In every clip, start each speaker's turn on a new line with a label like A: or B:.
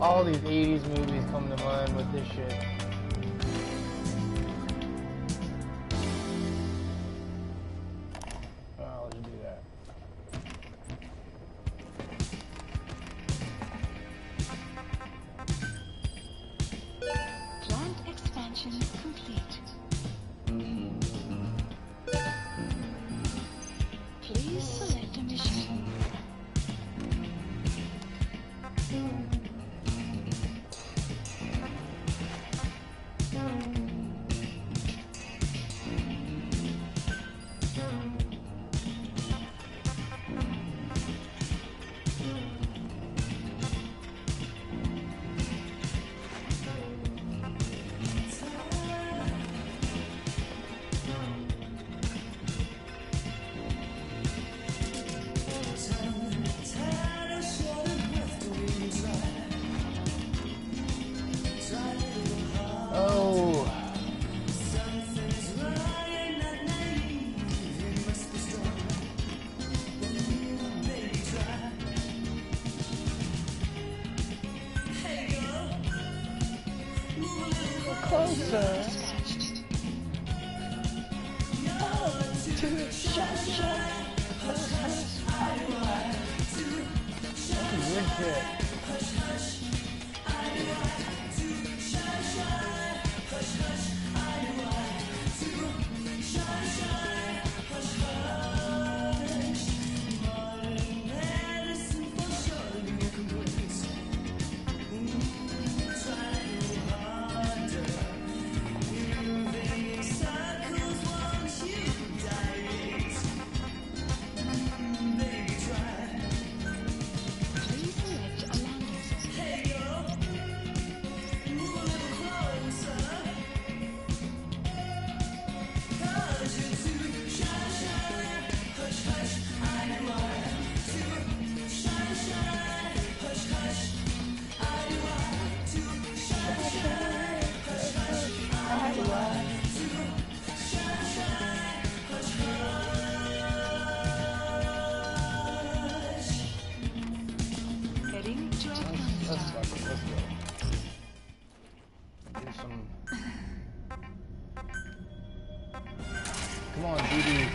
A: All these 80s movies come to mind with this shit. Oh, let's do that.
B: Plant expansion complete. Please select a mission.
A: Oh. Closer. Good shit.
B: Please select a landing zone. Heading to
A: Let's
B: Afghanistan.
A: go. Do some. Come on, DD.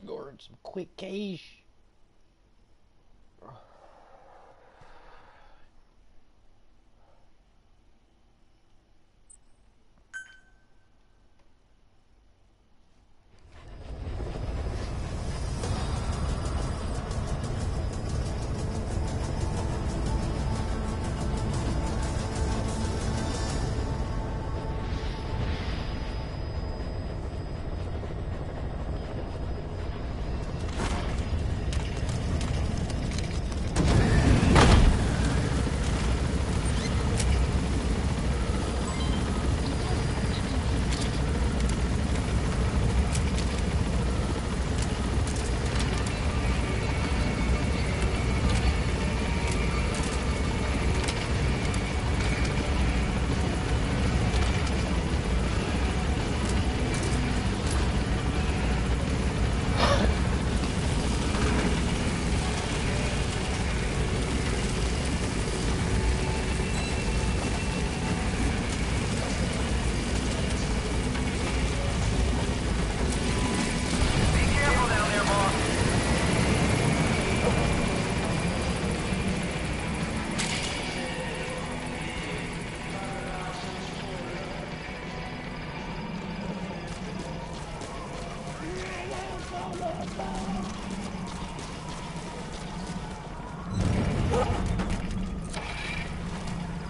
A: Lord, some quick cash.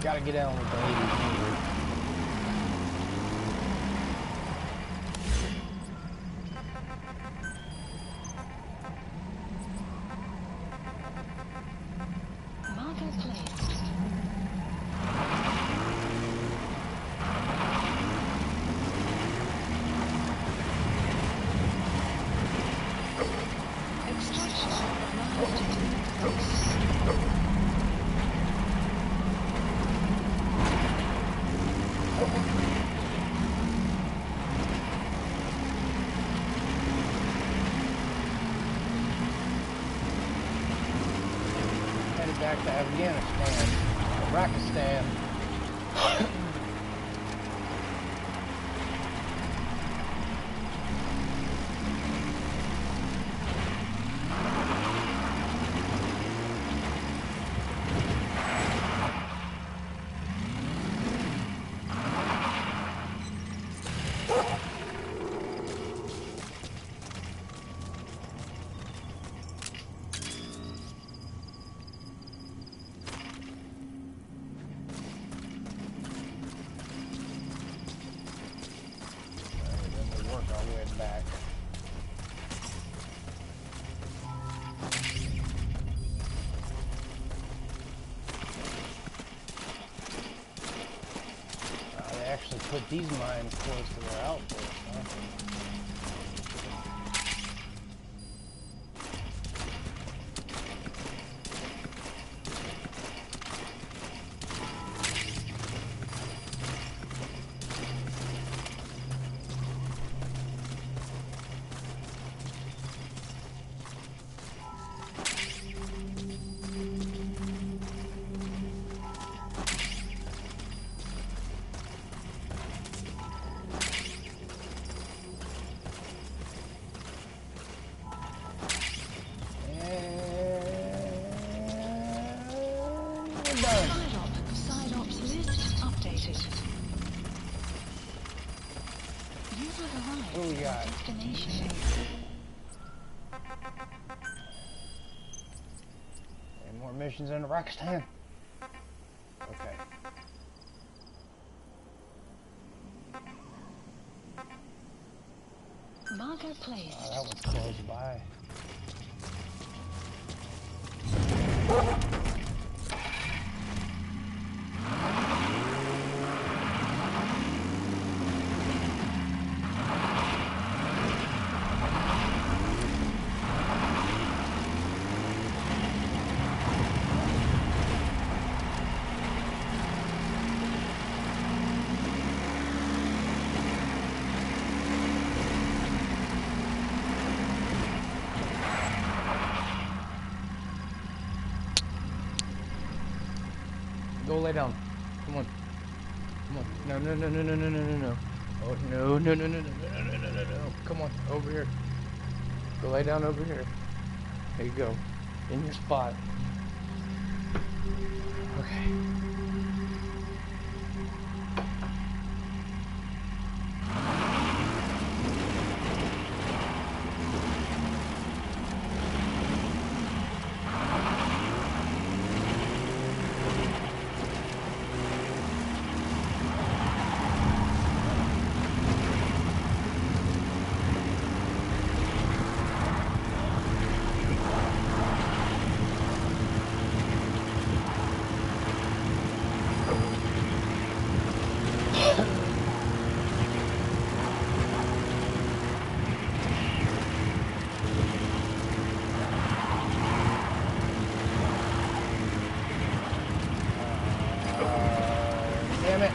A: Gotta get out with the 80s. back to Afghanistan. Pakistan. Back. They actually put these mines close to their outpost, huh?
B: Side ops list updated. You have arrived
A: What do we got?
B: at destination.
A: Any more missions in Pakistan? Okay.
B: Marker placed.
A: Oh, that one's close by. Go lay down. Come on. Come on. No, no, no, no, no, no, no, no, no. Oh, no, no, no, no, no, no, no, no, no, no. Come on. Over here. Go lay down over here. There you go. In your spot. Okay. Damn it.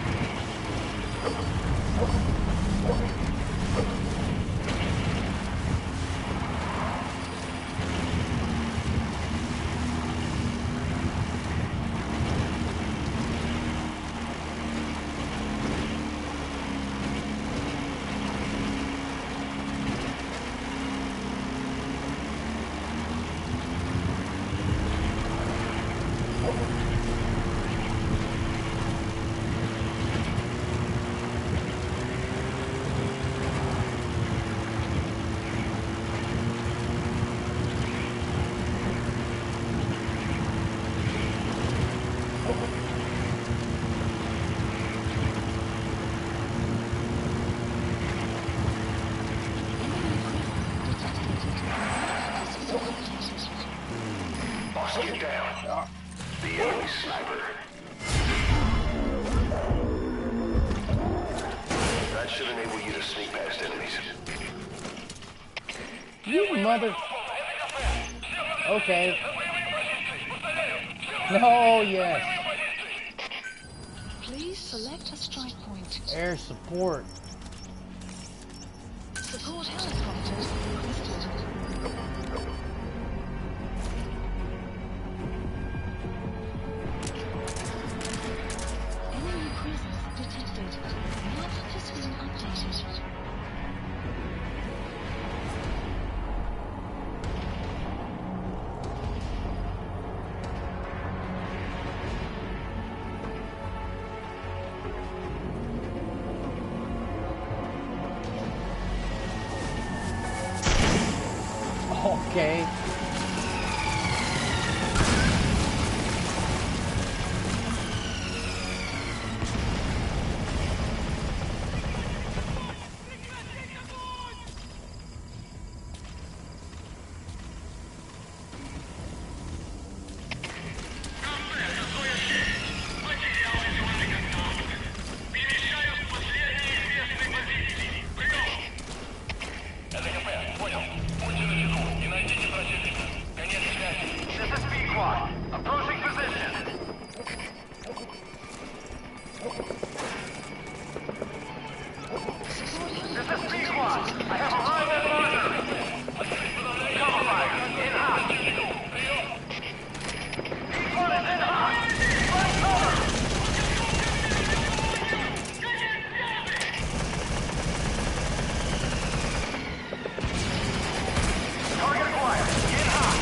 C: Get down. The enemy sniper. That should enable you to sneak past enemies.
A: You mother... Okay. No, yes.
B: Please select a strike point.
A: Air support.
B: Support helicopters requested.
A: Okay.
C: This is B-Quad. Approaching position. This is B-Quad. I have arrived at launcher. Cover fire. In hot. B-Quad is in hot. Flank cover. Target acquired. In hot.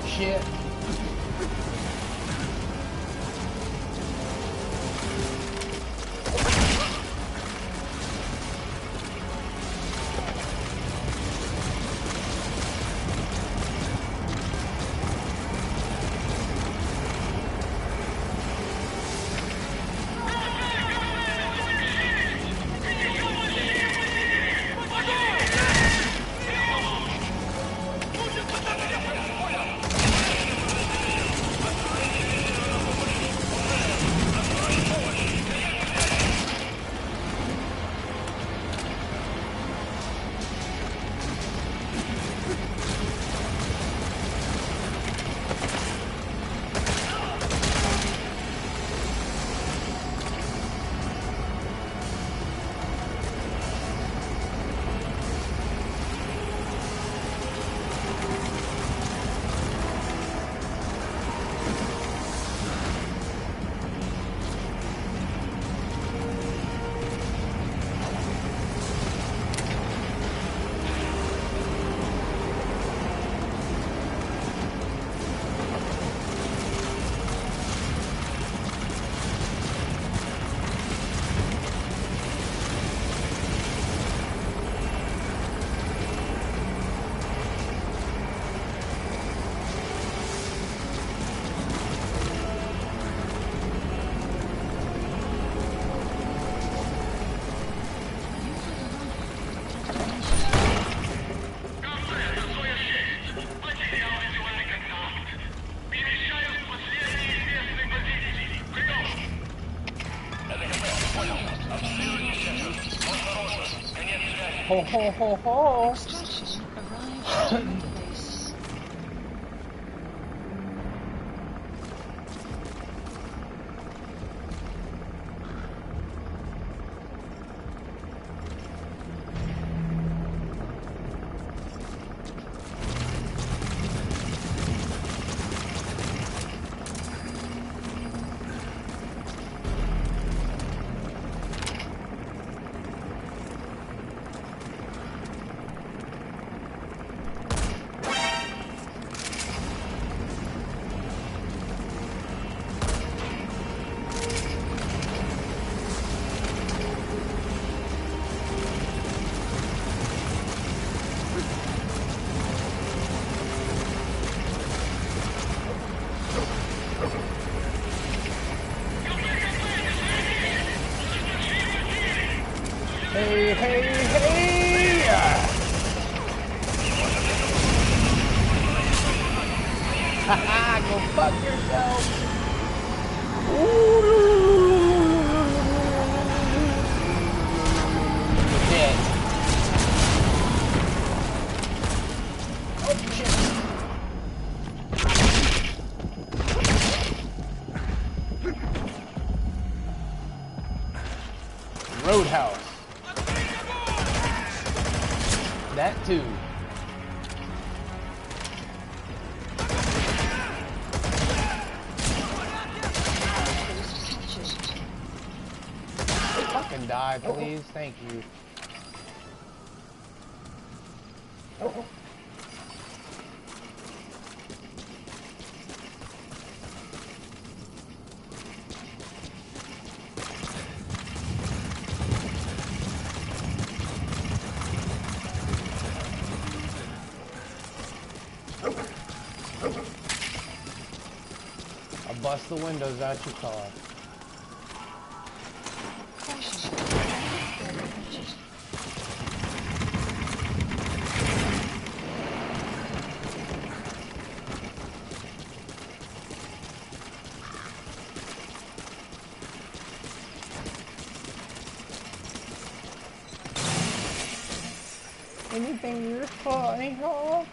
A: Shit. ho ho ho ho.
B: Extraction arrived at the base.
A: Hey, hey, hey! Haha, go fuck yourself! Dead. Oh shit! Roadhouse. That too. Fucking die, please. Thank you. I'll bust the windows out your car. Anything useful, anyhow?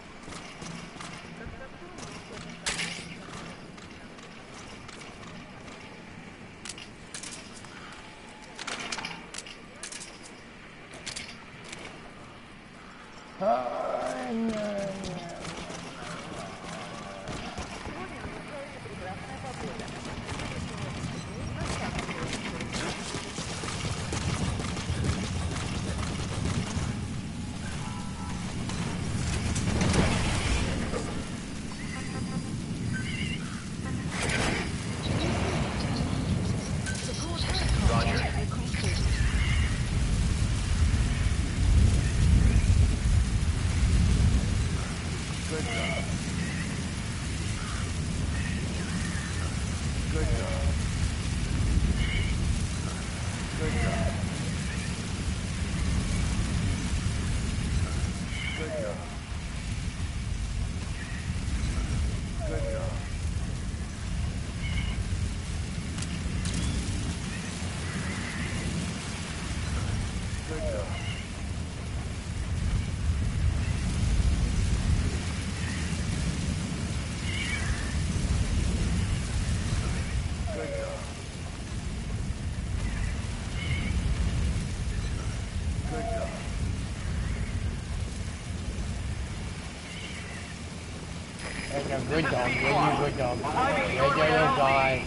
A: Good dog, yeah, you good dog. Yeah, your little guy.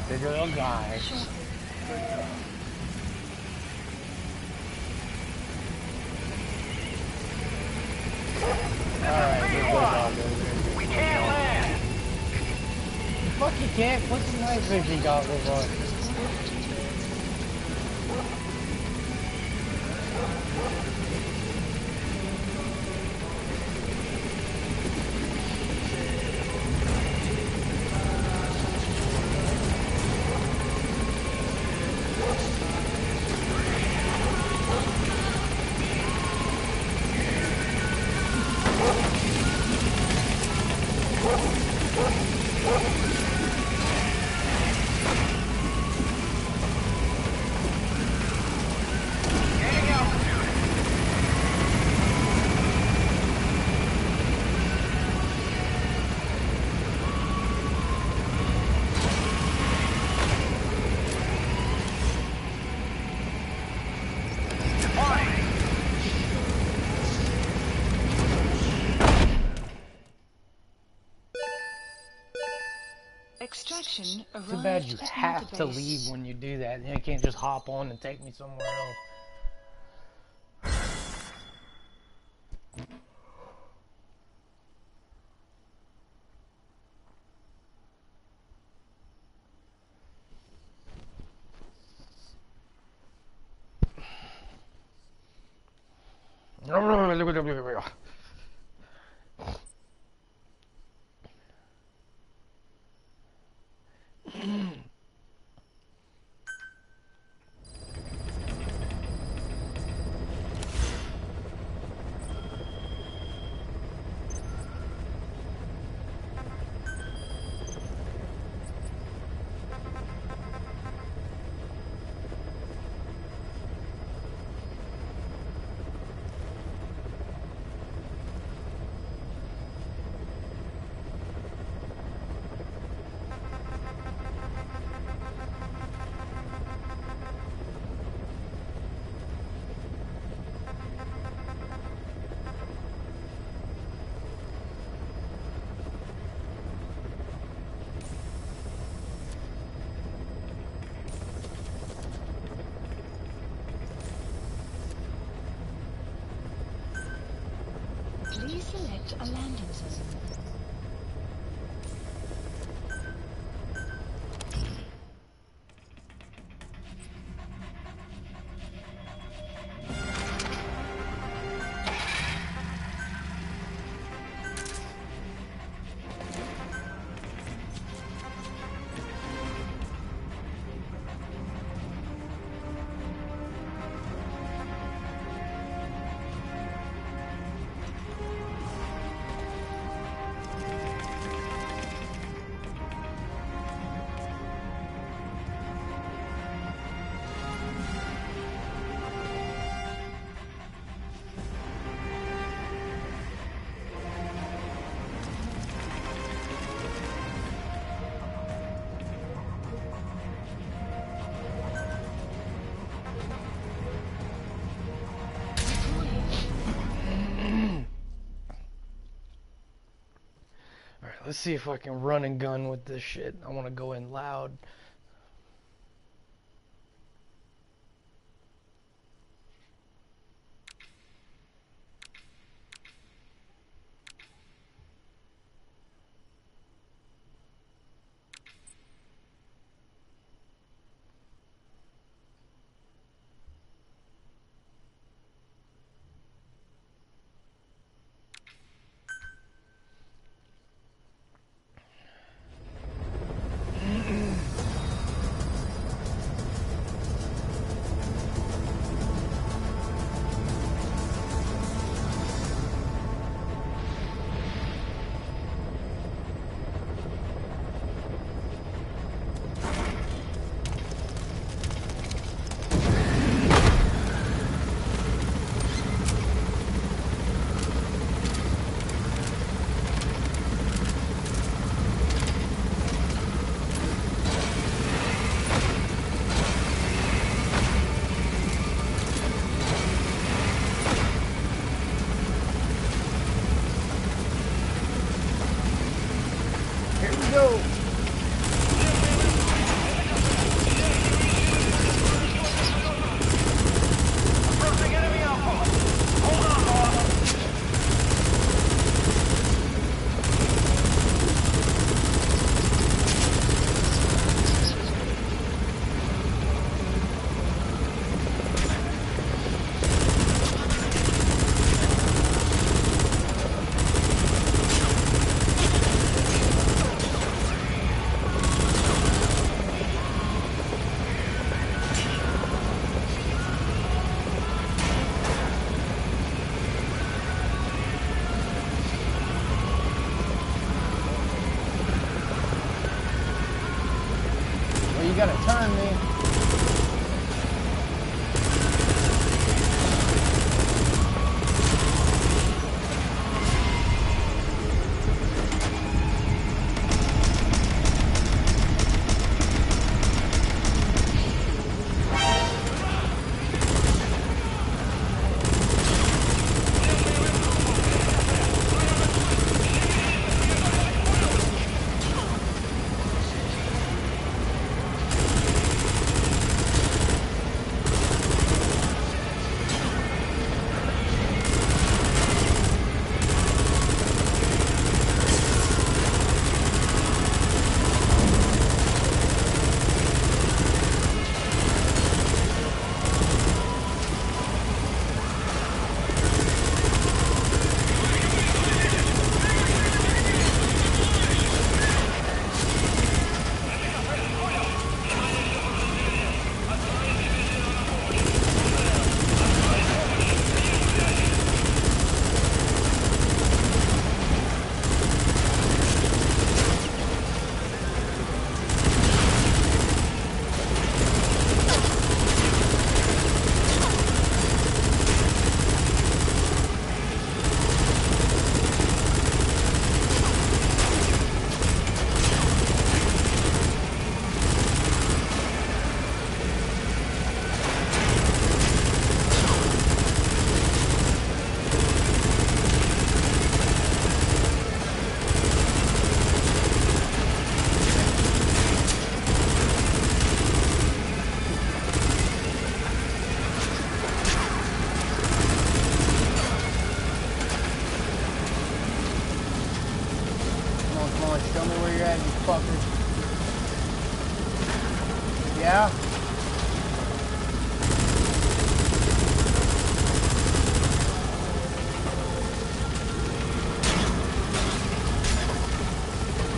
A: There's your little guy. Alright, good dog.
C: We can't land!
A: Fuck you can't. What's the night vision goggles on?
C: Gaining altitude.
B: Extraction arrived
A: Too bad you
B: at
A: have to
B: base.
A: leave when you do that. You can't just hop on and take me somewhere else.
B: Please select a landing zone.
A: Let's see if I can run and gun with this shit. I want to go in loud. Go!
C: Approaching enemy outpost. Hold on, boss.
A: Well, you gotta turn me. on, show me where you're at, you fucker. Yeah?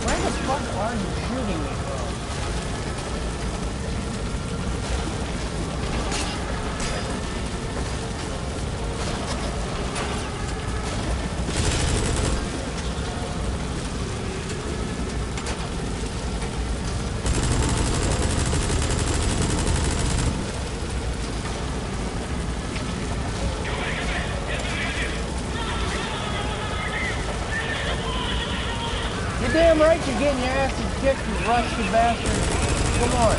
A: Where the fuck are you shooting me from? You're damn right you're getting your asses kicked, you rusty bastard. Come on.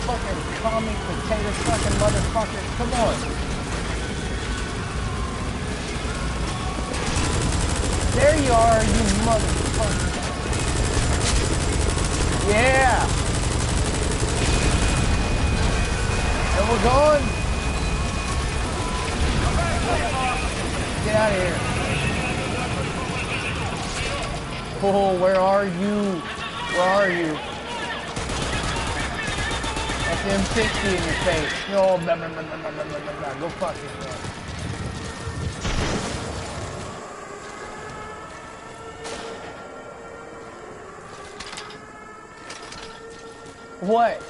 A: Fucking commie potato fucking motherfucker. Come on. There you are, you motherfucker. Yeah. And we're going. Get out of here. Oh, where are you? Where are you? That's M60 in your face. No, blah, blah, blah, blah, blah, blah, blah, blah. Go fuck yourself. What?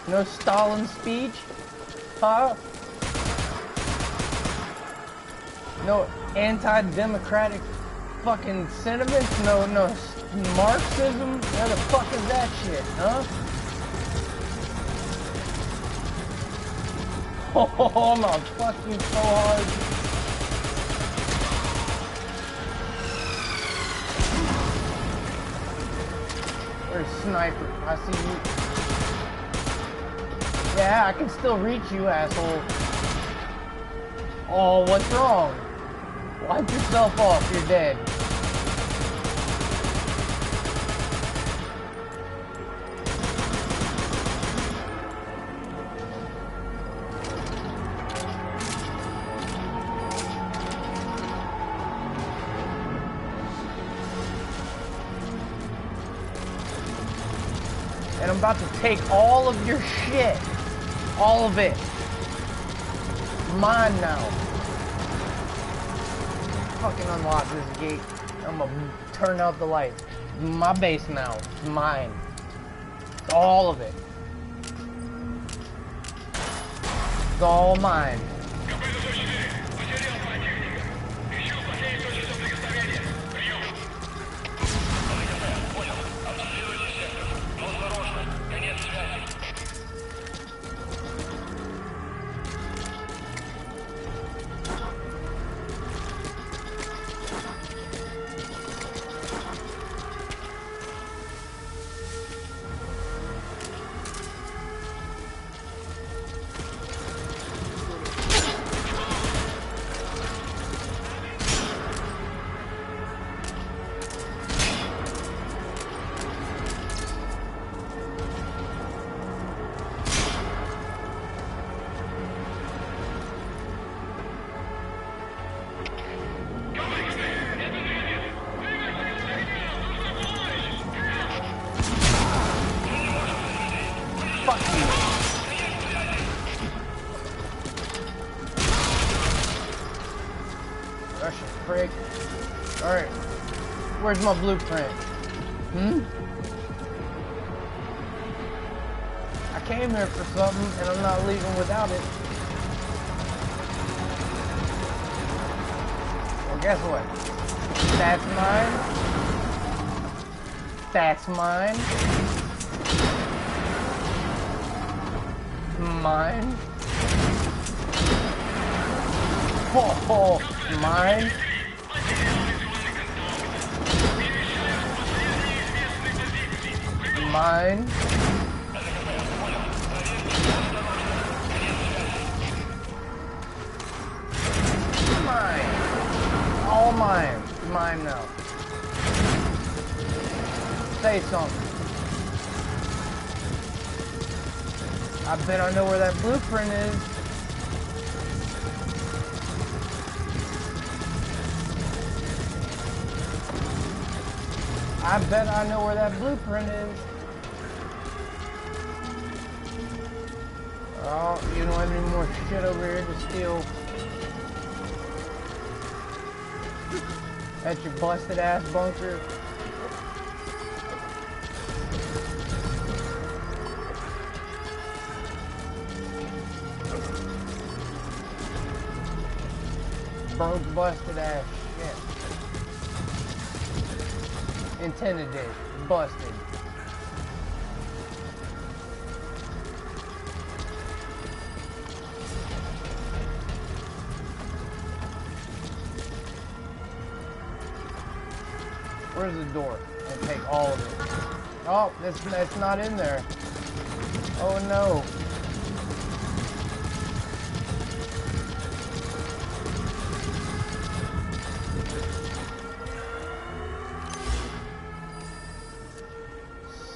A: No Stalin speech? Huh? No anti-democratic fucking sentiments? No Marxism? Where the fuck is that shit, huh? Oh, I'm gonna fuck you so hard. Where's Sniper? I see you. Yeah, I can still reach you, asshole. Oh, what's wrong? Wipe yourself off, you're dead. And I'm about to take all of your shit. All of it. Mine now. Fucking unlock this gate. I'm gonna turn out the lights. My base now. It's mine. All of it. It's all mine. Russian prick. Alright. Where's my blueprint? I came here for something and I'm not leaving without it. Well, guess what? That's mine. That's mine. Mine. Oh, mine. Mine. Mine. All mine. Mine now. Say something. I bet I know where that blueprint is. I bet I know where that blueprint is. Oh, you don't have any more shit over here to steal. That's your busted ass bunker. Broke, busted ass shit. Intended it. Busted. Where's the door? And take all of it. Oh, that's not in there. Oh no.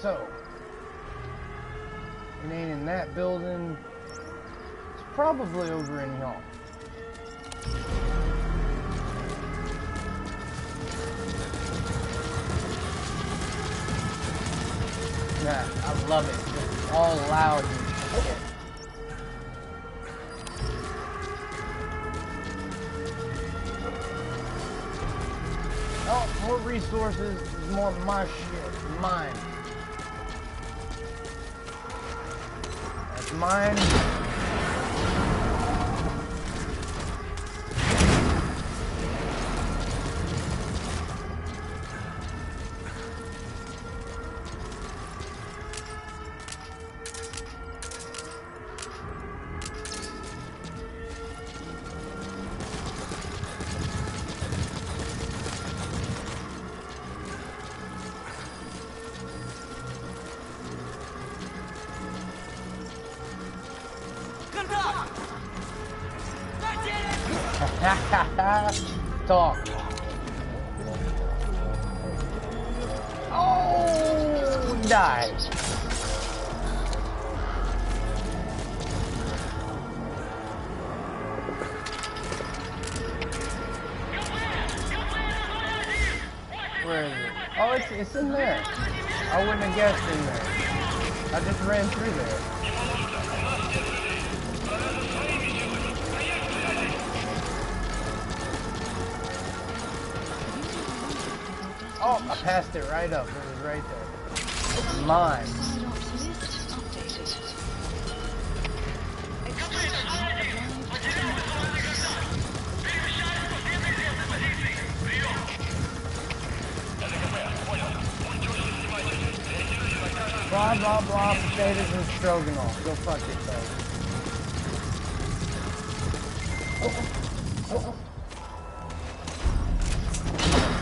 A: So, it ain't in that building. It's probably over in y'all. Yeah, I love it. It's all loud and shit. Oh, more resources, more of my shit. Mine. That's mine. Talk. Oh, die. Where is it? Oh, it's in there. I wouldn't have guessed in there. I just ran through there. Oh, I passed it right up. It was right there. It's mine. Blah, blah, blah, potatoes and stroganoff. Go fuck yourself.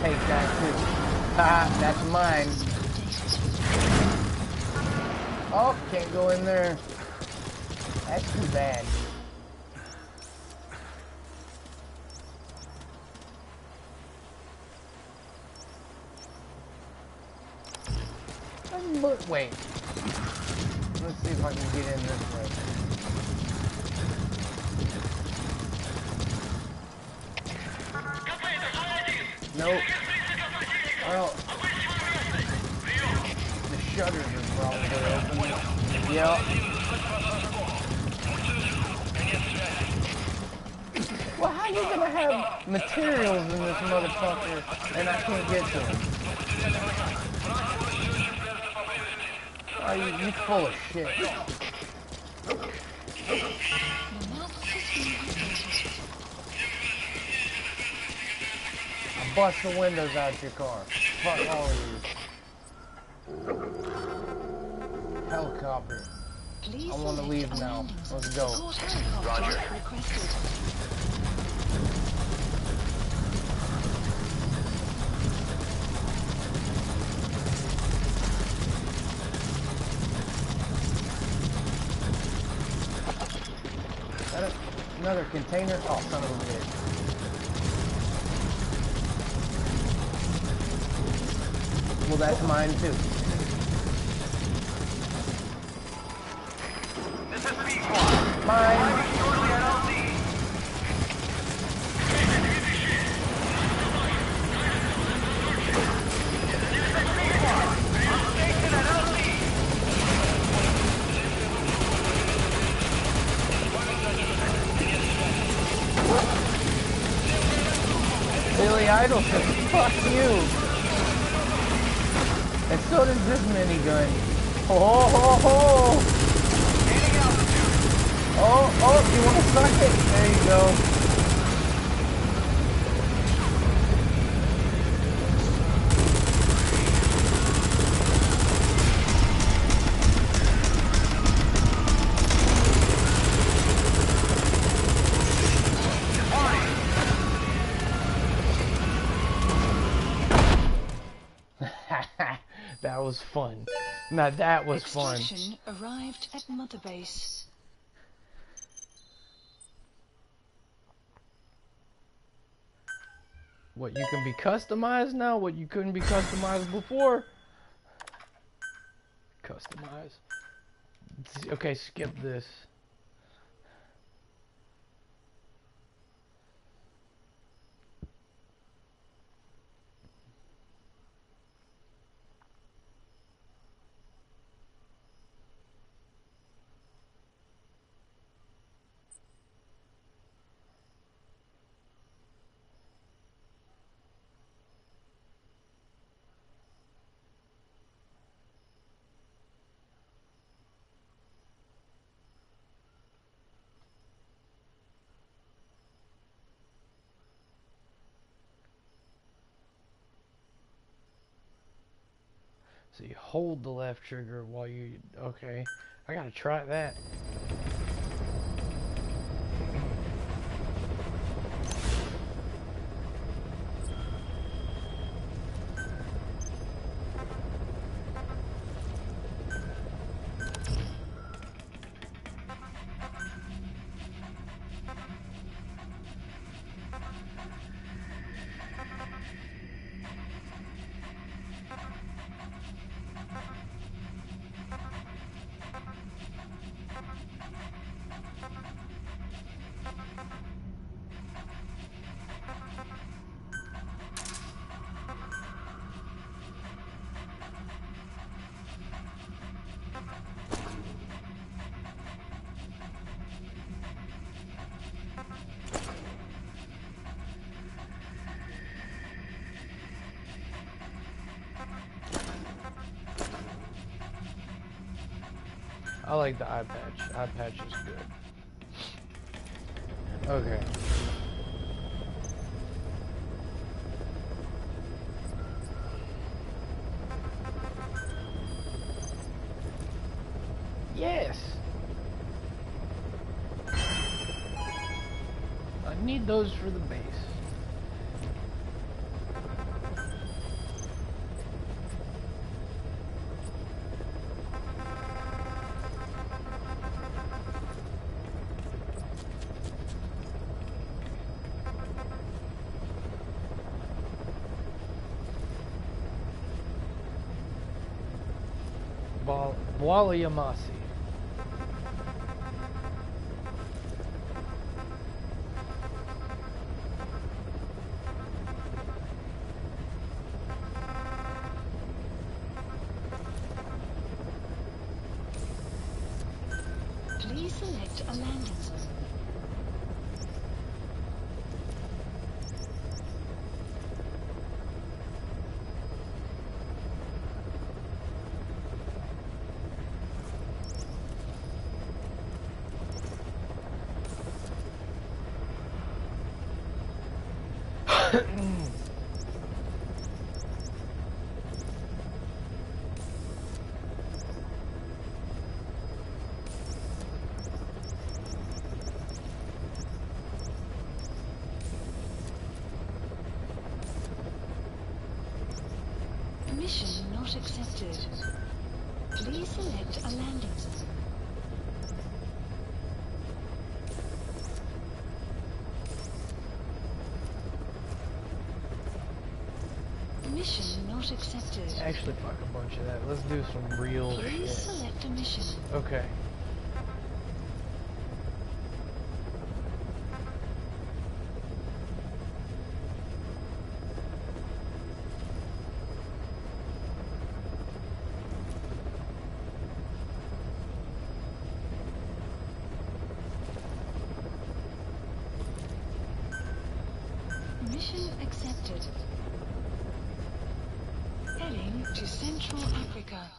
A: Take that too. Haha, that's mine. Oh, can't go in there. That's too bad. But wait. Let's see if I can get in this way. Nope. Well, the shutters are probably open. Yep. Well, how you gonna have materials in this motherfucker and I can't get to them? Oh, you full of shit. Bust the windows out your car. Fuck all of you. Helicopter. I want to leave now. Let's go.
C: Roger.
A: Is that another container? Oh, son of a bitch. Well, that's mine too.
C: This is B-Squad.
A: Mine.
C: Shortly at LZ.
A: the idle ship. Fuck you. And so does this minigun. Ho ho ho ho! Oh, you wanna suck it? There you go. That was fun. Now that was fun.
B: Extraction arrived at Mother Base.
A: What, you can be customized now? What, you couldn't be customized before? Customize. Okay, skip this. So you hold the left trigger while you... Okay. I gotta try that. I like the eye patch. Eye patch is good. Okay. Yes! I need those for the base. Waliamasi.
B: Please select a landing zone. Mission not accepted. Please select a landing zone. Mission not accepted.
A: Actually, fuck a bunch of that. Let's do some real
B: Please
A: shit.
B: select a mission.
A: Okay.
B: Mission accepted. detected. Heading to Central Africa.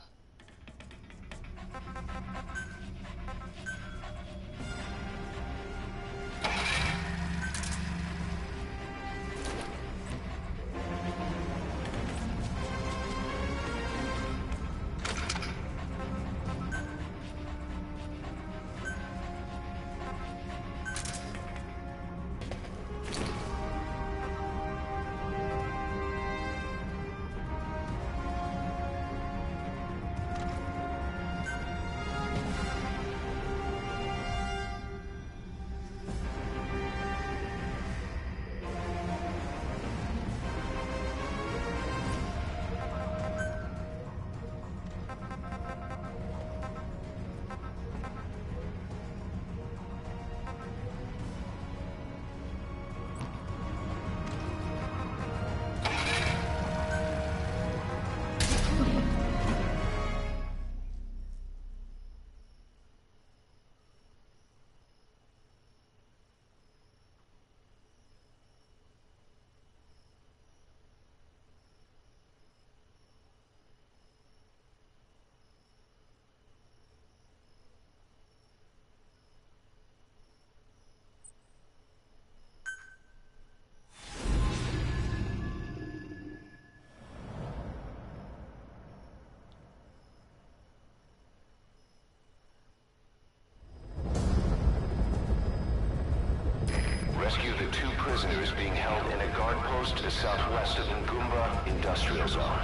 D: Rescue the 2 prisoners being held in a guard post to the southwest of Ngumba Industrial Zone.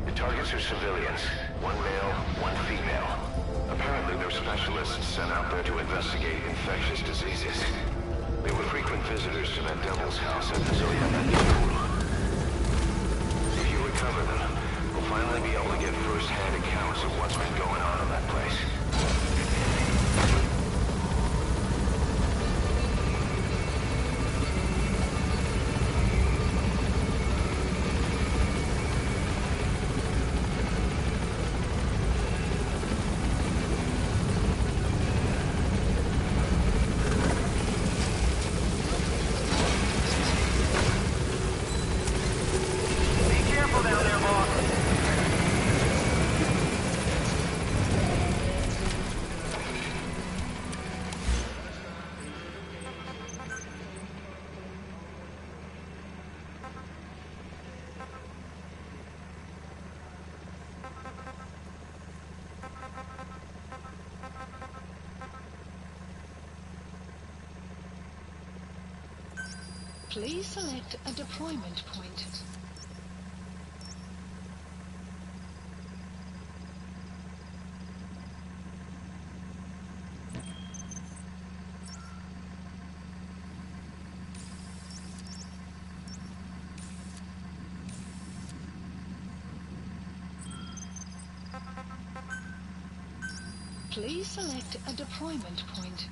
D: The targets are civilians, 1 male, 1 female. Apparently they're specialists sent out there to investigate infectious diseases. They were frequent visitors to that devil's house at the Zoya. If you recover them, we'll finally be able to get first-hand accounts of what's been going on in that place.
B: Please select a deployment point. Please select a deployment point.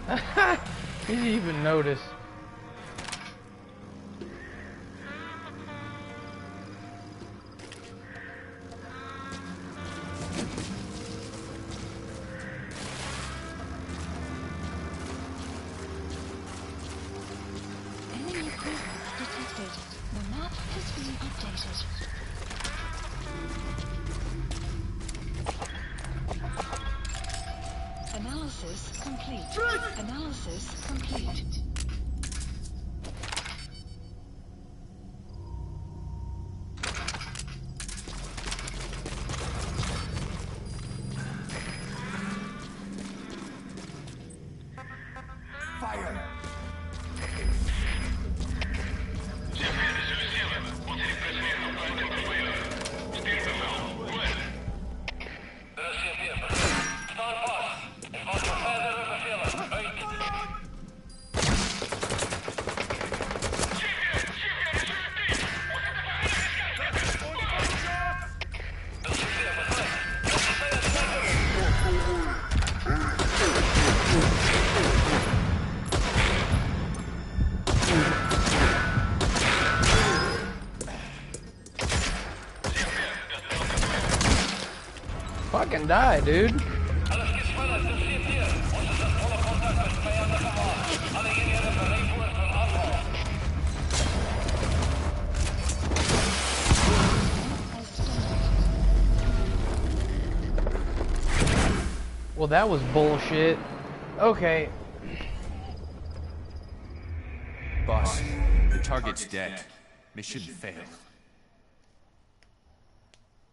A: He didn't even notice.
B: Enemy presence detected. The map has been updated. Analysis complete. Analysis complete.
A: Fucking die, dude. Well, that was bullshit. Okay.
E: Boss, the target's dead. Mission failed.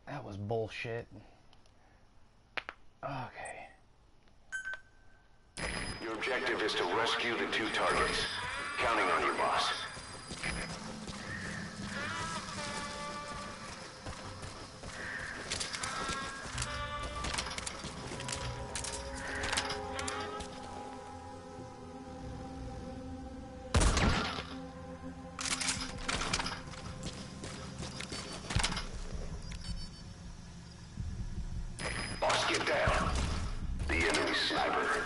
A: That was bullshit. Okay.
D: Your objective is to rescue the 2 targets. Counting on you, boss. Boss, get down. The enemy sniper.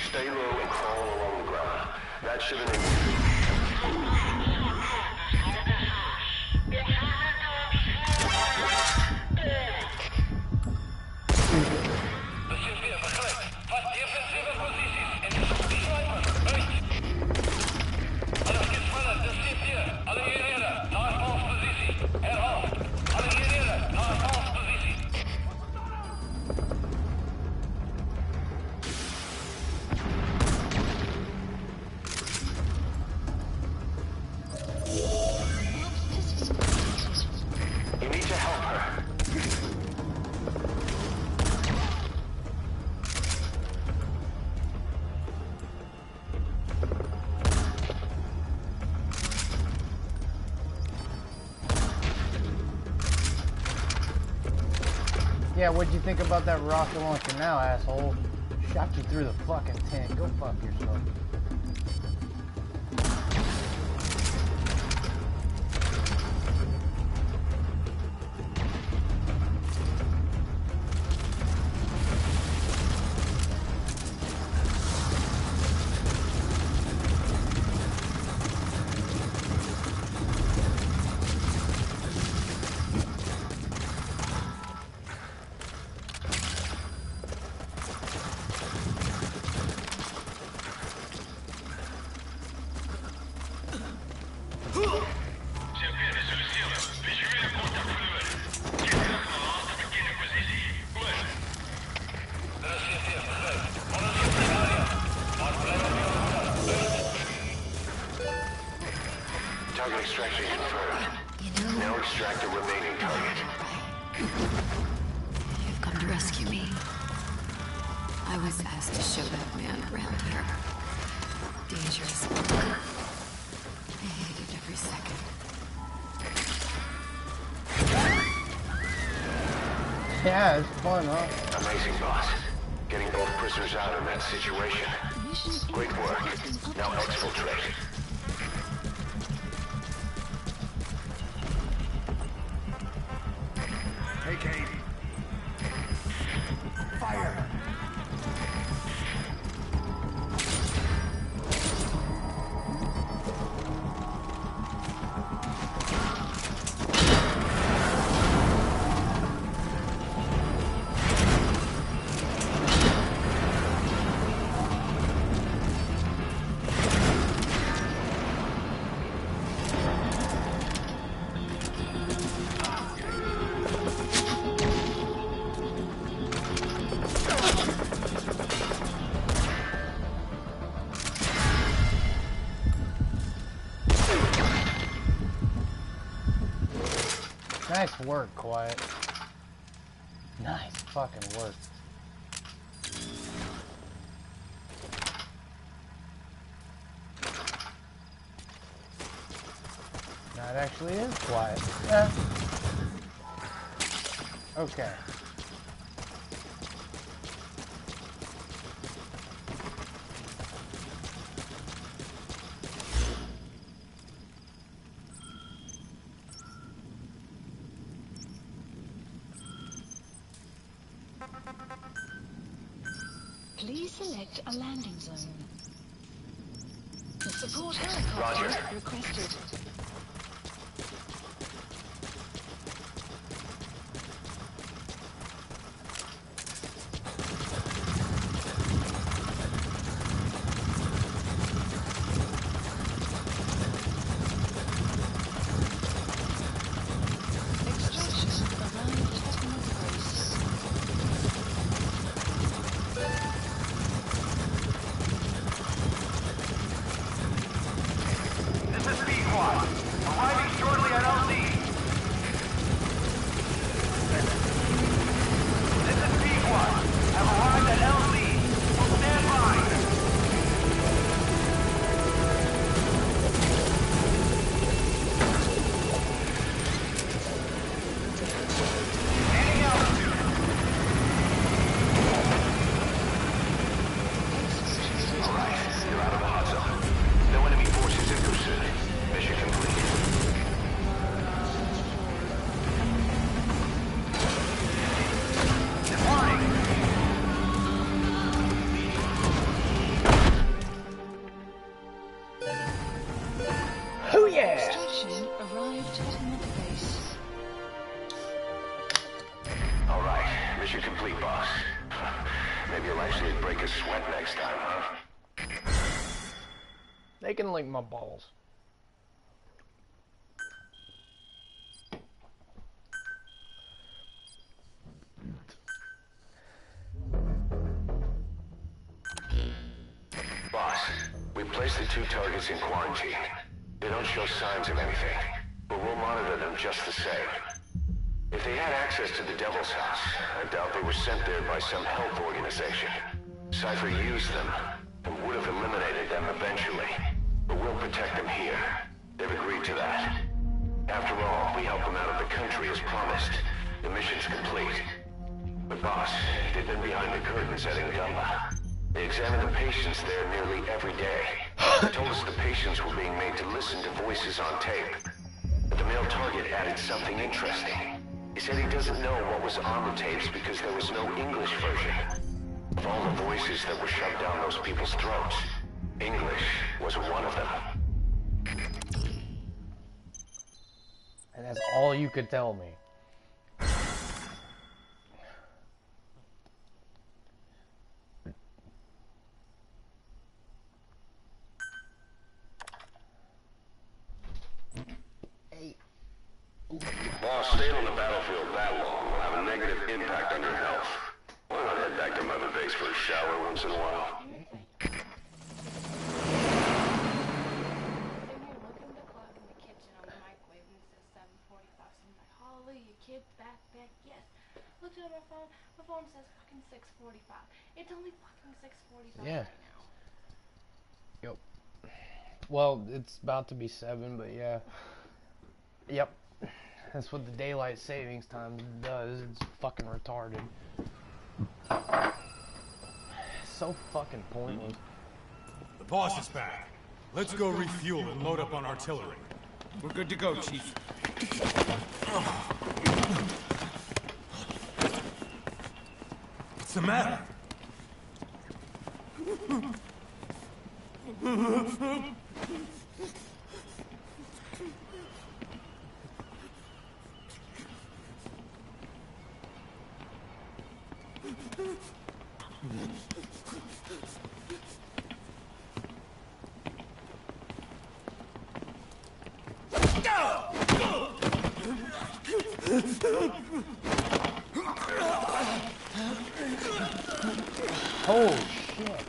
D: Stay low and crawl along the ground. That should enable. You need to help her.
A: Yeah, what'd you think about that rocket launcher now, asshole? Shot you through the fucking tent. Go fuck yourself. Target extraction confirmed. Now extract the remaining target.
F: You've come to rescue me. I was asked to show that man around here. Dangerous. I hated every second.
A: Yeah, it's fun, huh?
D: Amazing, boss. Getting both prisoners out in that situation. Great work. Now exfiltrate.
C: Take aim. Fire.
A: Nice work, Quiet. Nice fucking work. Now it actually is quiet. Yeah. Okay.
B: Please select a landing zone. The support helicopter requested.
A: They can lick my balls.
D: Boss, we placed the 2 targets in quarantine. They don't show signs of anything, but we'll monitor them just the same. If they had access to the Devil's House, I doubt they were sent there by some health organization. Cypher used them, and would have eliminated them eventually. But we'll protect them here. They've agreed to that. After all, we helped them out of the country as promised. The mission's complete. But boss, they've been behind the curtains at Ngumba. They examine the patients there nearly every day. They told us the patients were being made to listen to voices on tape. But the male target added something interesting. He said he doesn't know what was on the tapes because there was no English version. Of all the voices that were shoved down those people's throats, English was one of them.
A: And that's all you could tell me.
D: Boss, staying on the battlefield that long will have a negative impact on your health. Why not head back to Mother Base for a shower once in a while?
G: Looked at my phone says fucking 6:45. It's only fucking 6:45
A: Yeah.
G: right now.
A: Yep. Well, it's about to be 7, but yeah. Yep. That's what the daylight savings time does. It's fucking retarded. So fucking pointless.
H: The boss is back. Let's go refuel and load up on artillery.
E: We're good to go, Chief.
H: What's the matter?
A: Oh shit.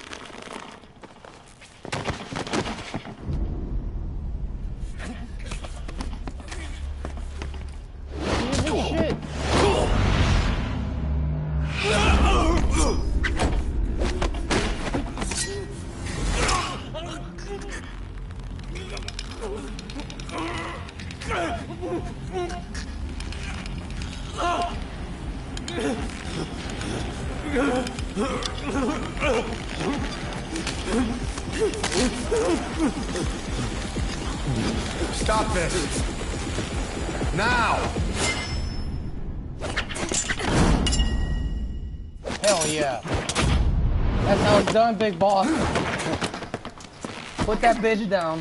H: Stop this! Now!
A: Hell yeah. That's how it's done, big boss. Put that bitch down.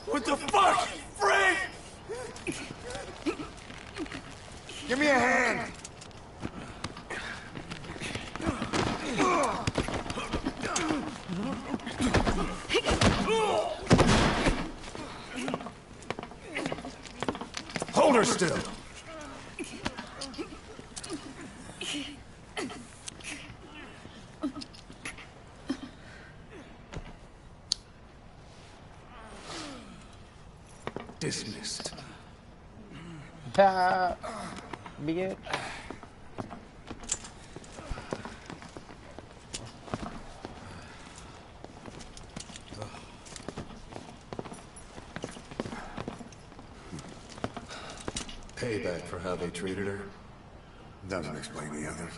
H: What the fuck? Frank! Give me a hand! Hold her still! Dismissed.
A: Be it.
H: Payback for how they treated her? Doesn't explain the others.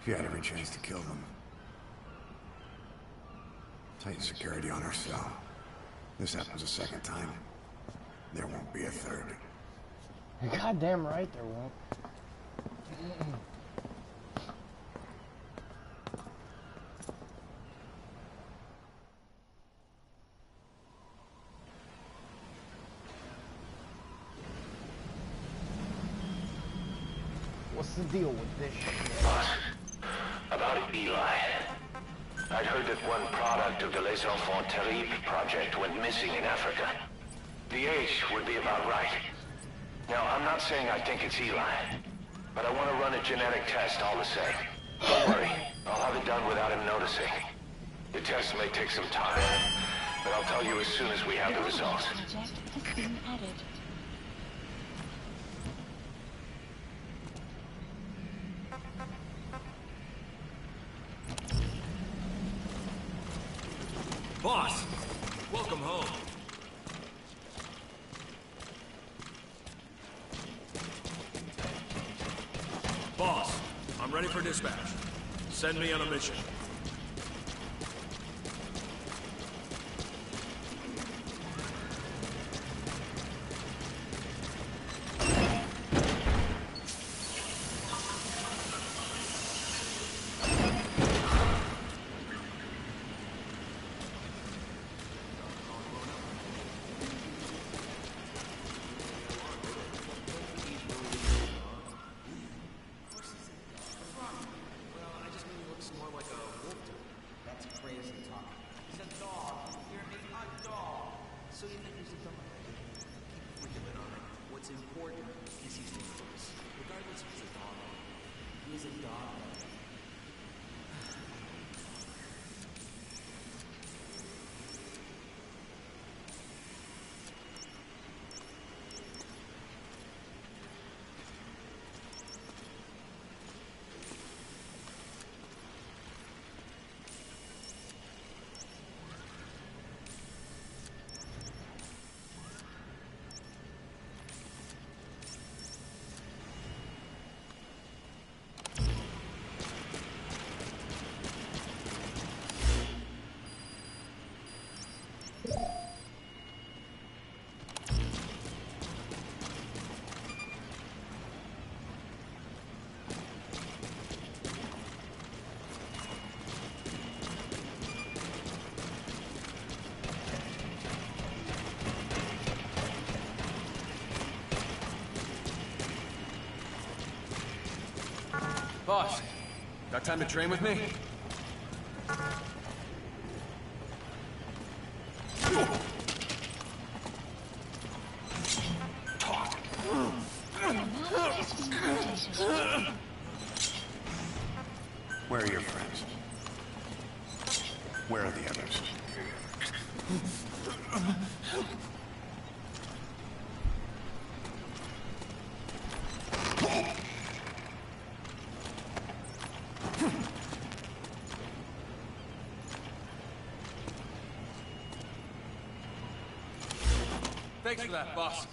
H: She had every chance to kill them. Tight security on her cell. This happens a second time. There won't be a third.
A: Goddamn right there won't. What's the deal with this shit?
D: Boss, about Eli. I'd heard that one product of the Les Enfants Terribles project went missing in Africa. The age would be about right. Now, I'm not saying I think it's Eli, but I want to run a genetic test all the same. Don't worry, I'll have it done without him noticing. The test may take some time, but I'll tell you as soon as we have the results.
B: Project has been added.
H: Boss! Welcome home. Boss, I'm ready for dispatch. Send me on a mission.
E: Boss, got time to train with me?
H: Where are your friends? Where are the others?
E: Thanks for that, boss.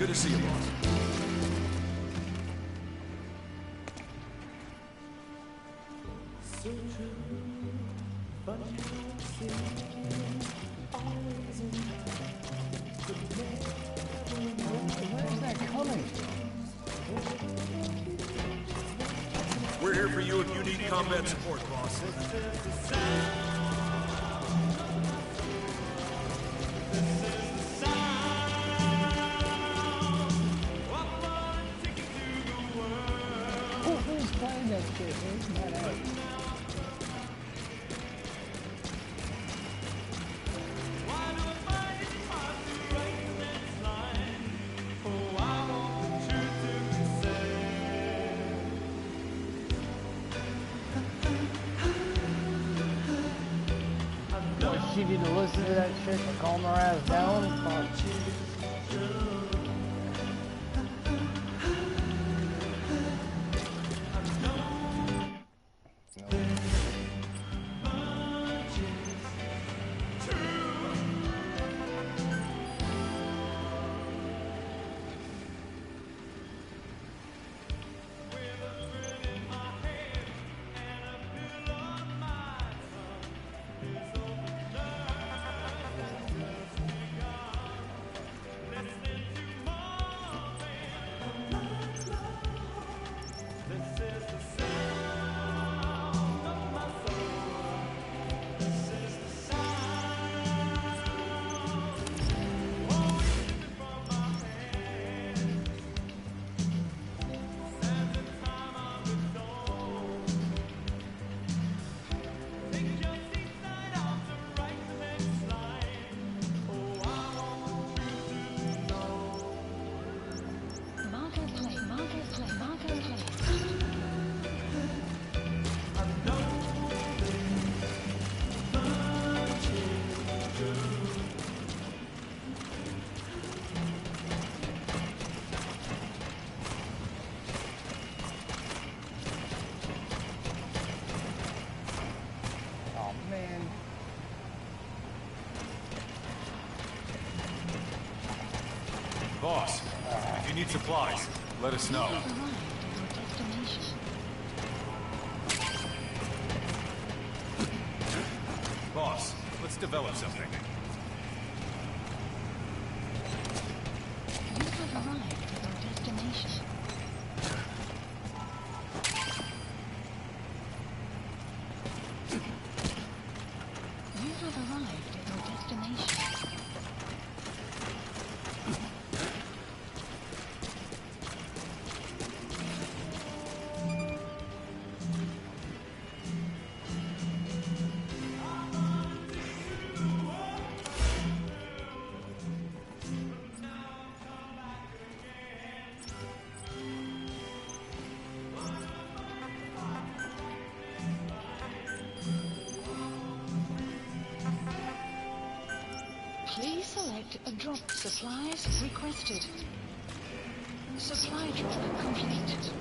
E: Good to see you, boss.
A: Where's that coming from?
I: We're here for you if you need combat support, boss.
A: Who's playing that shit? Where's that at? She need to listen to that shit to calm her ass down. Fuck.
E: Boss, if you need supplies, let us know. Boss, let's develop something.
B: You have arrived at your destination. You have arrived at your destination. Please select a drop. Supplies requested. Supply drop complete.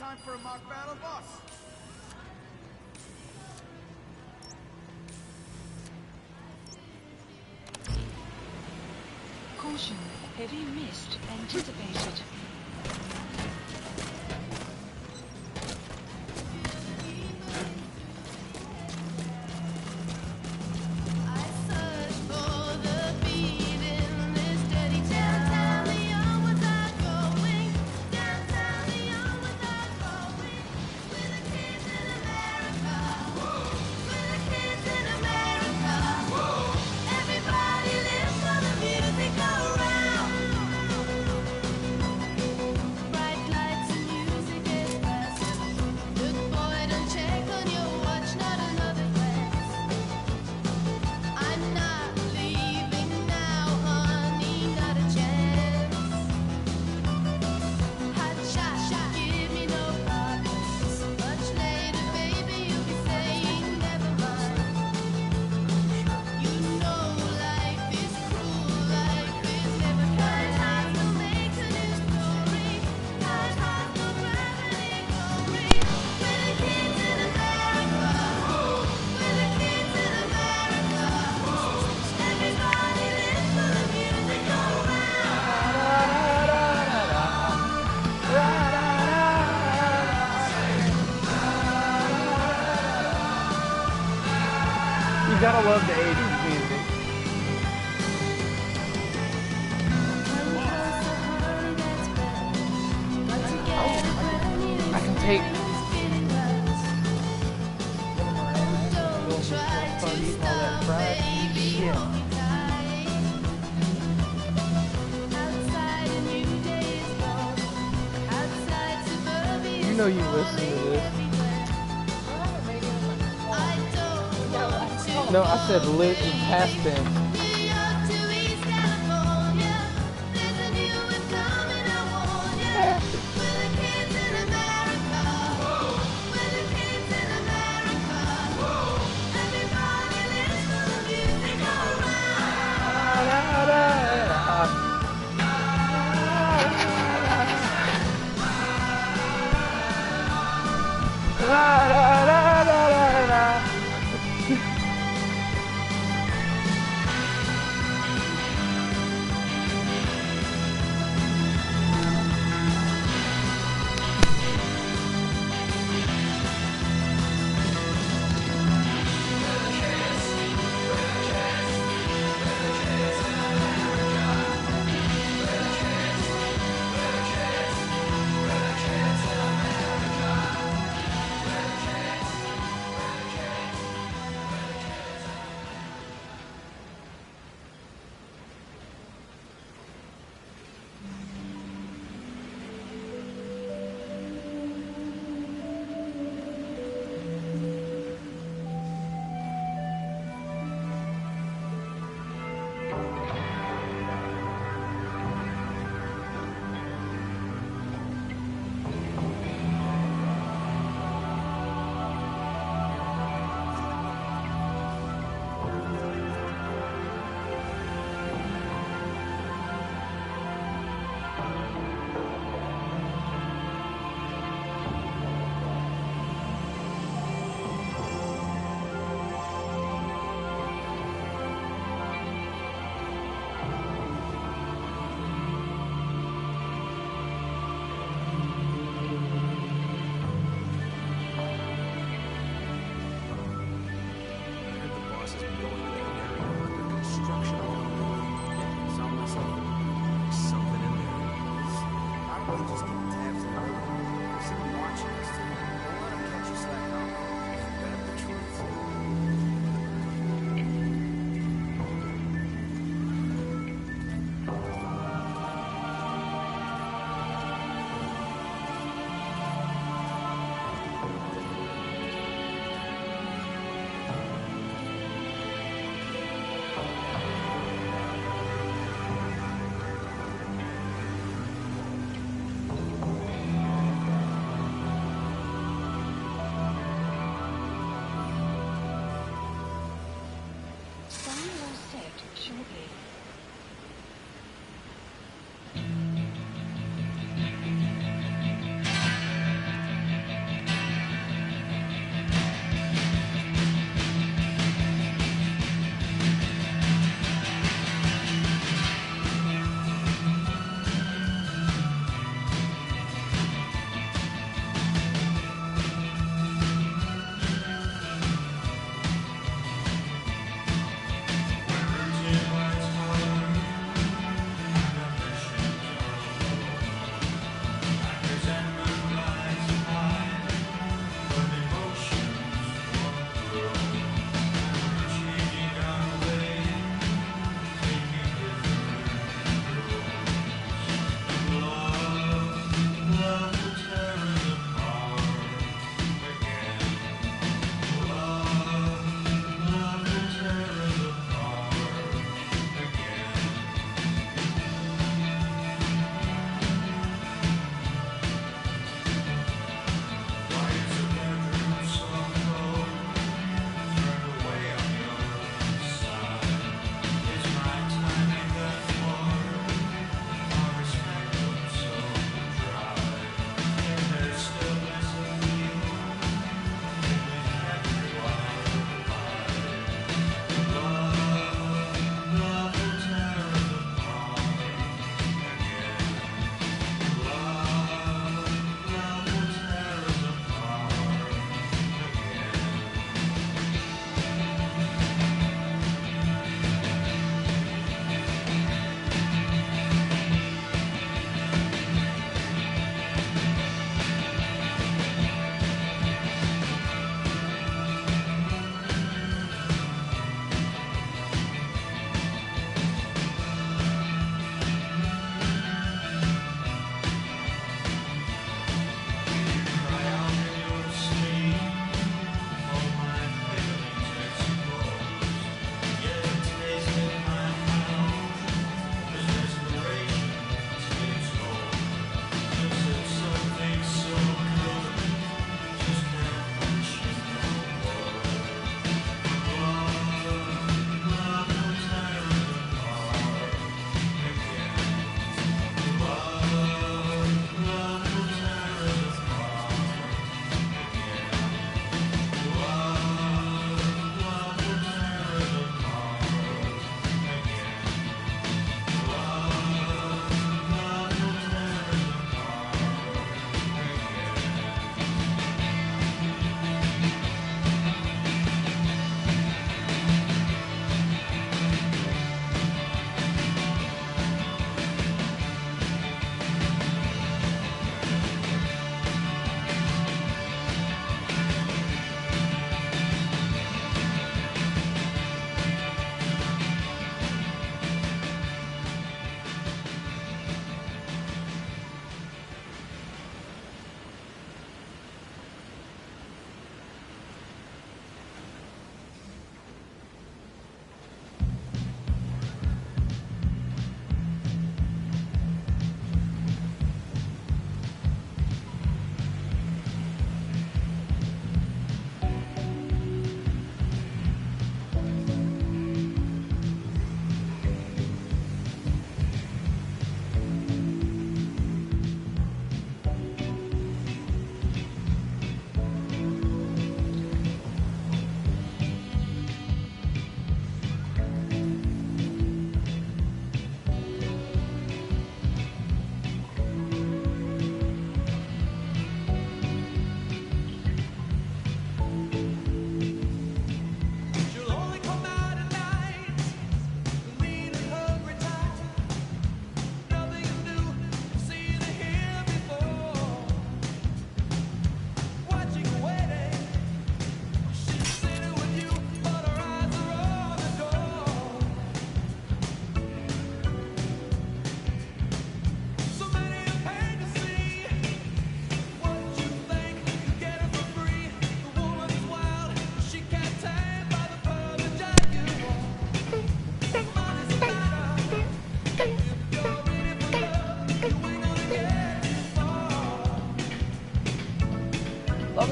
J: time for a mock battle, boss?
B: Caution, heavy mist anticipated.
A: You gotta love the 80s music. I can take all that fried shit. You know you listen to this. No, I said lit in past tense.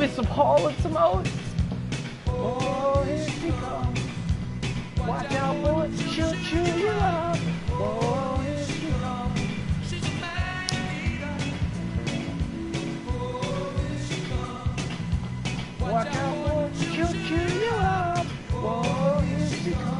A: me some Hall and some Oates. Oh, here she comes. Watch out, bullets, she'll chew you up. Oh, here she comes. Watch out, bullets, she'll chew you up. Oh, here she comes.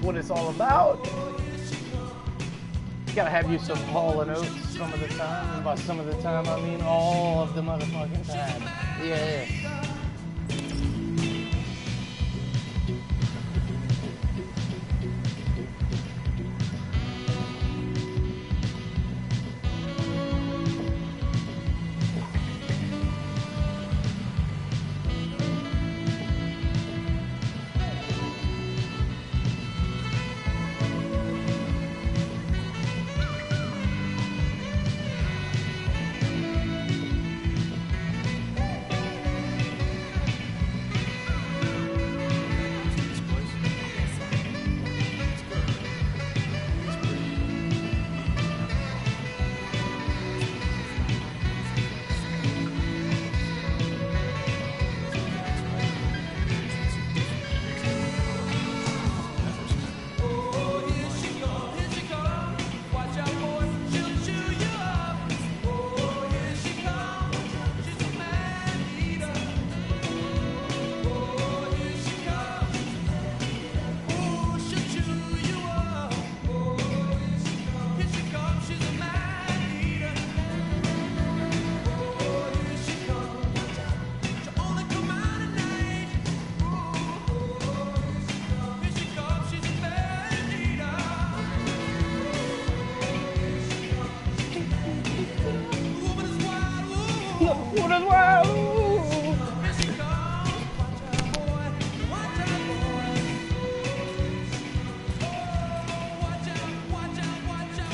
A: What it's all about. You gotta have you some Hall and Oates some of the time, and by some of the time I mean all of the motherfucking time. Yeah.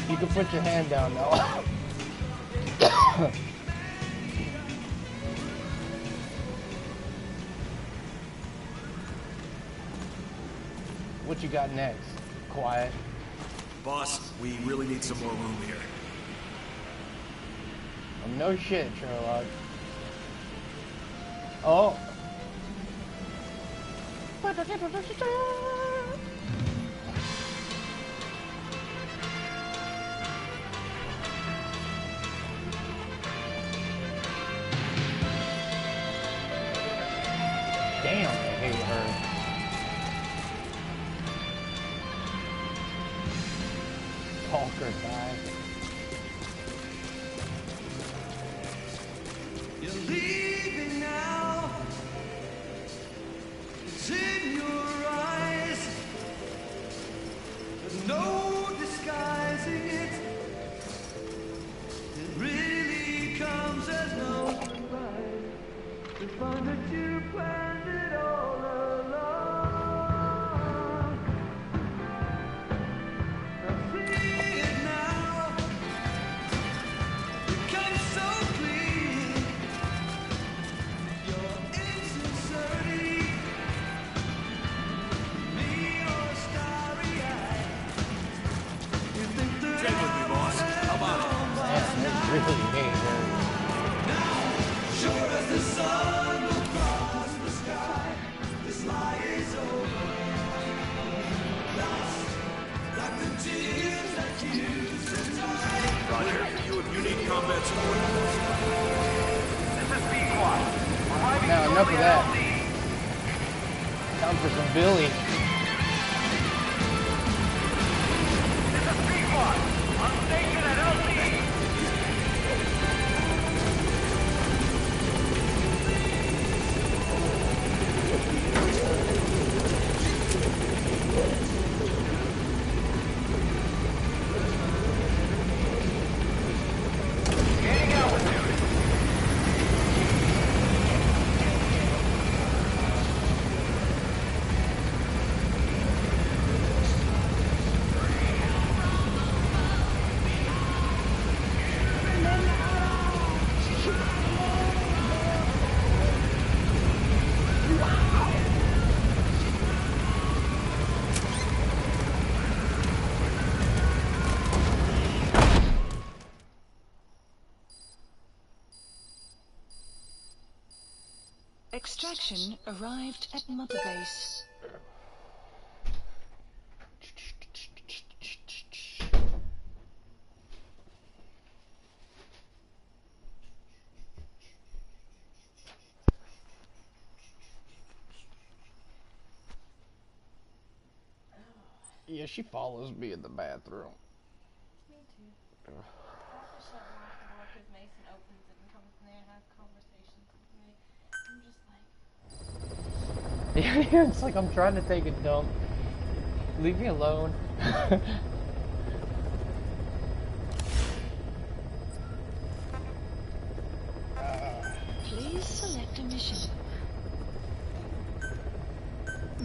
A: You can put your hand down now. What you got next? Quiet.
I: Boss, we really need some more room here.
A: Oh, no shit, Sherlock. Oh. Damn, I hate her. Talker guy.
J: You're leaving now. It's in your eyes. There's no disguising it. It really comes as no surprise to find that you planned it all along. I see it now. It comes so clear. Your insincerity, me or starry-eyed. You think that
I: Get with me, boss. How about it?
A: Man, I really hate her.
J: sure as the sun will cross the sky, this lie is over. Lost like the tears that used to die.
I: Roger. You need combat support.
C: This is B-Quad. Arriving
A: Now, enough of
C: shortly
A: that.
C: at LZ.
A: Time for some Billy.
C: This is B-Quad. On station at LZ.
B: Extraction arrived at Mother Base.
A: Yeah, she follows me in the bathroom.
G: Me too. I have to shut my door because Mason opens it and comes in there and has conversations with me. I'm just like...
A: Yeah, it's like I'm trying to take a dump. Leave me alone.
B: Please select a mission.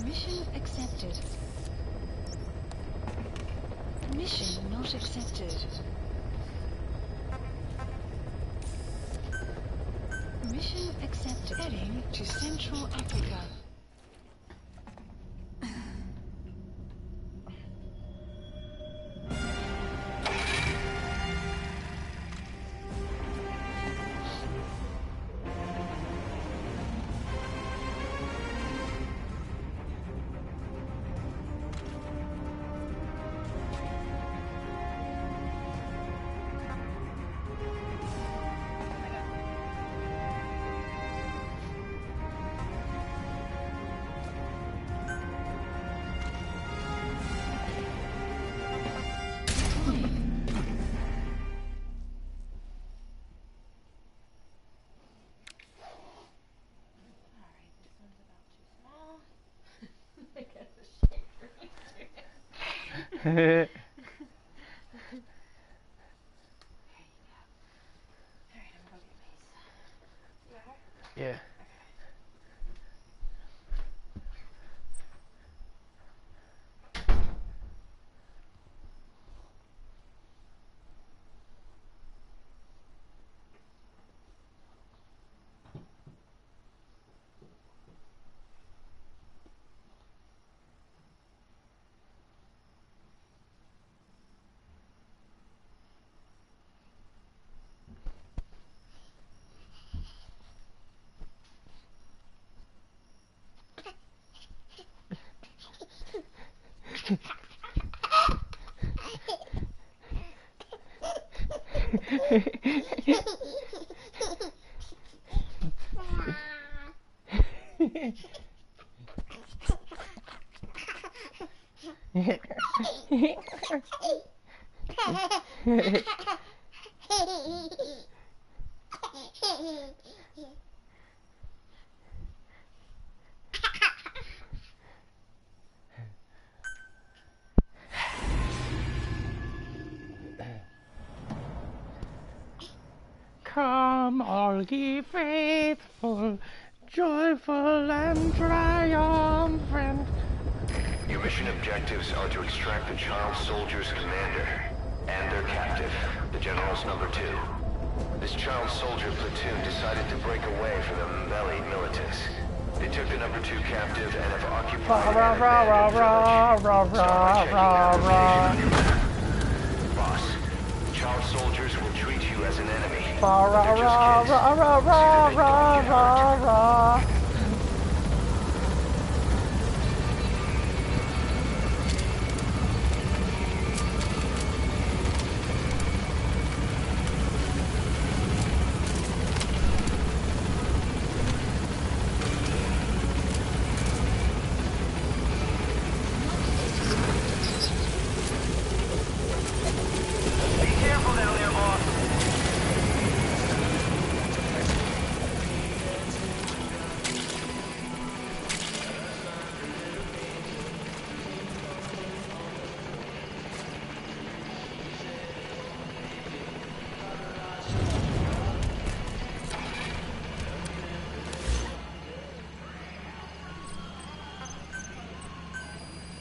B: Mission accepted. Mission not accepted. Mission accepted. Heading to Central Africa.
A: Yeah. Come, all ye faithful, joyful and triumphant.
D: Your mission objectives are to extract the child soldier's commander and their captive, the General's number 2. This child soldier platoon decided to break away from the Mbeli militants. They took the number 2 captive and have occupied an abandoned village. Start by checking that information on your map. Boss, child soldiers will treat you as an enemy. They're just kids. See that they don't get hurt.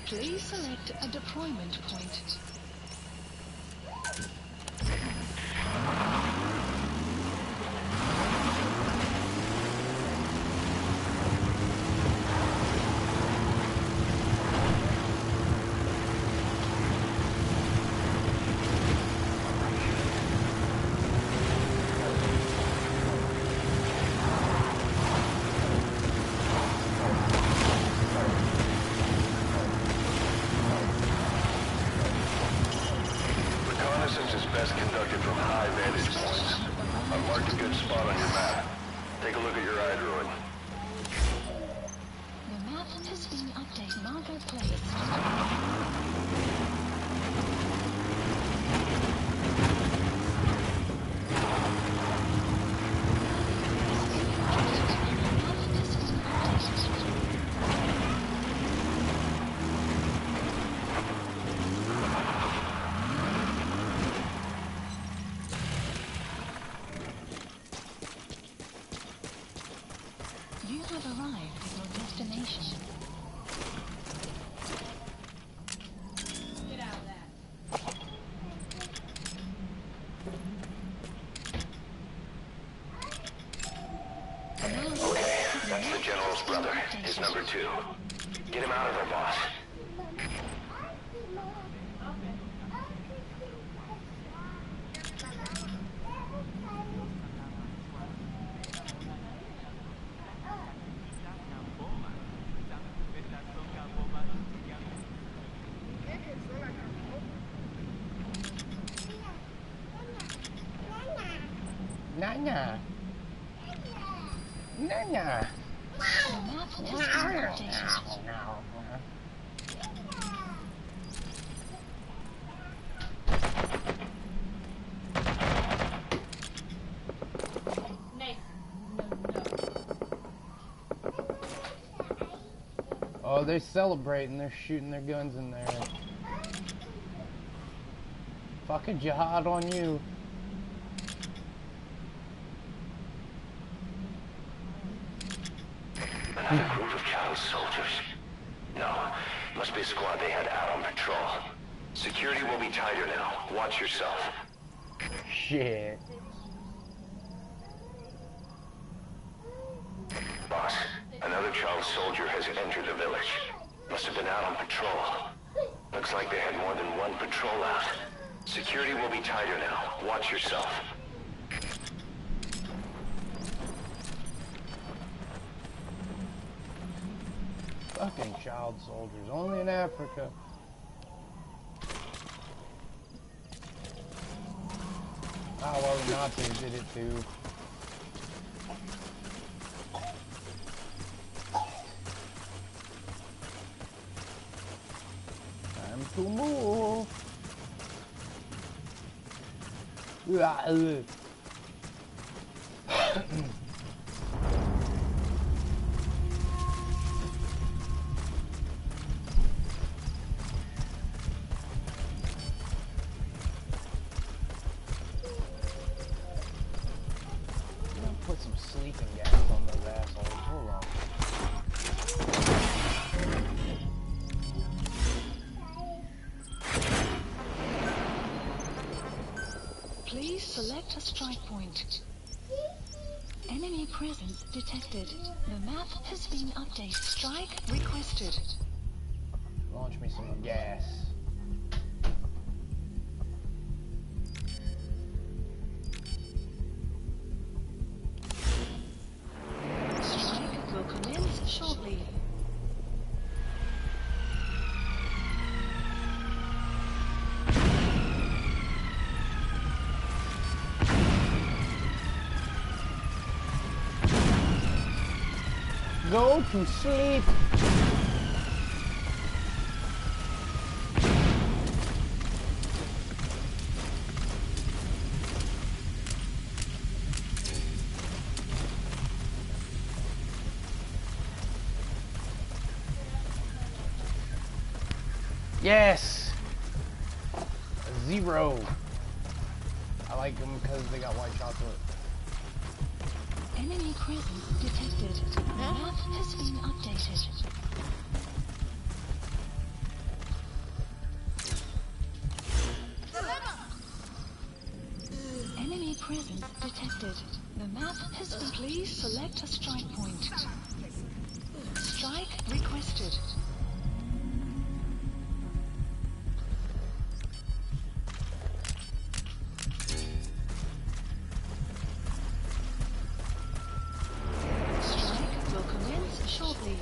B: Please select a deployment point.
D: conducted from high vantage points. I've marked a good spot on your map. Take a look at your iDroid.
B: The map has been updated. Marker placed. You have arrived at your destination.
G: Get out of that.
D: Okay, that's the General's brother, his number 2. Get him out of there, boss.
A: Nana. Nana.
B: The map has been updated.
G: Nathan. No.
A: Oh, they're celebrating. They're shooting their guns in there. Fucking jihad on you.
D: Another group of child soldiers? No, must be a squad they had out on patrol. Security will be tighter now. Watch yourself.
A: Shit.
D: Boss, another child soldier has entered the village. Must have been out on patrol. Looks like they had more than one patrol out. Security will be tighter now. Watch yourself.
A: Fucking child soldiers, only in Africa. Oh, well, the Nazis did it too. Time to move. Put some sleeping gas on those assholes. Hold on.
B: Please select a strike point. Enemy presence detected. The map has been updated. Strike requested.
A: Launch me some gas.
B: Strike will commence shortly.
A: Go to sleep. Yes. A 0. I like them because they got white chocolate.
B: Enemy presence detected. The map has been updated. Enemy presence detected. The map has been. Please select a strike point. Strike requested. Strike will commence shortly.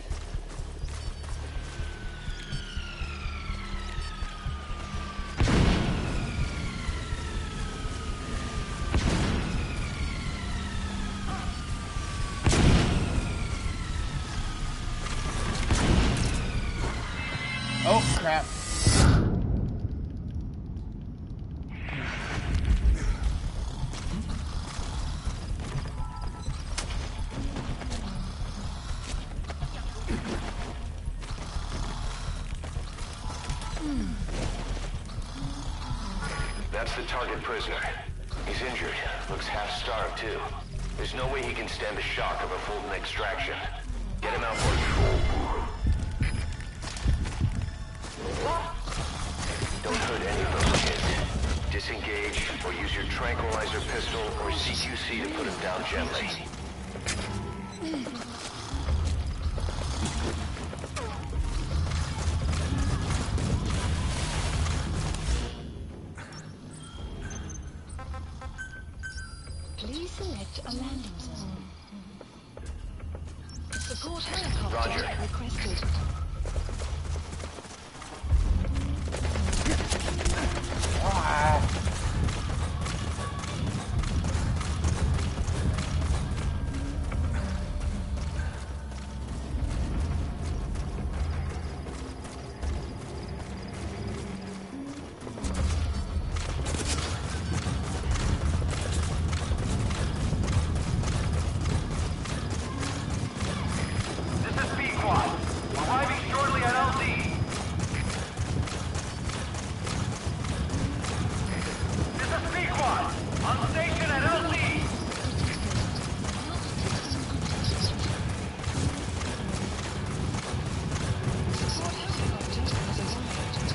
D: That's the target prisoner. He's injured. Looks half-starved, too. There's no way he can stand the shock of a Fulton extraction. Get him out, boys. Don't hurt any of those kids. Disengage, or use your tranquilizer pistol or CQC to put him down gently.
B: Please select a landing zone. Support helicopter
D: Roger.
B: requested.
C: This is B-Quad. Arriving shortly at LZ. This is B-Quad. On station at LZ.
B: Support helicopter has arrived.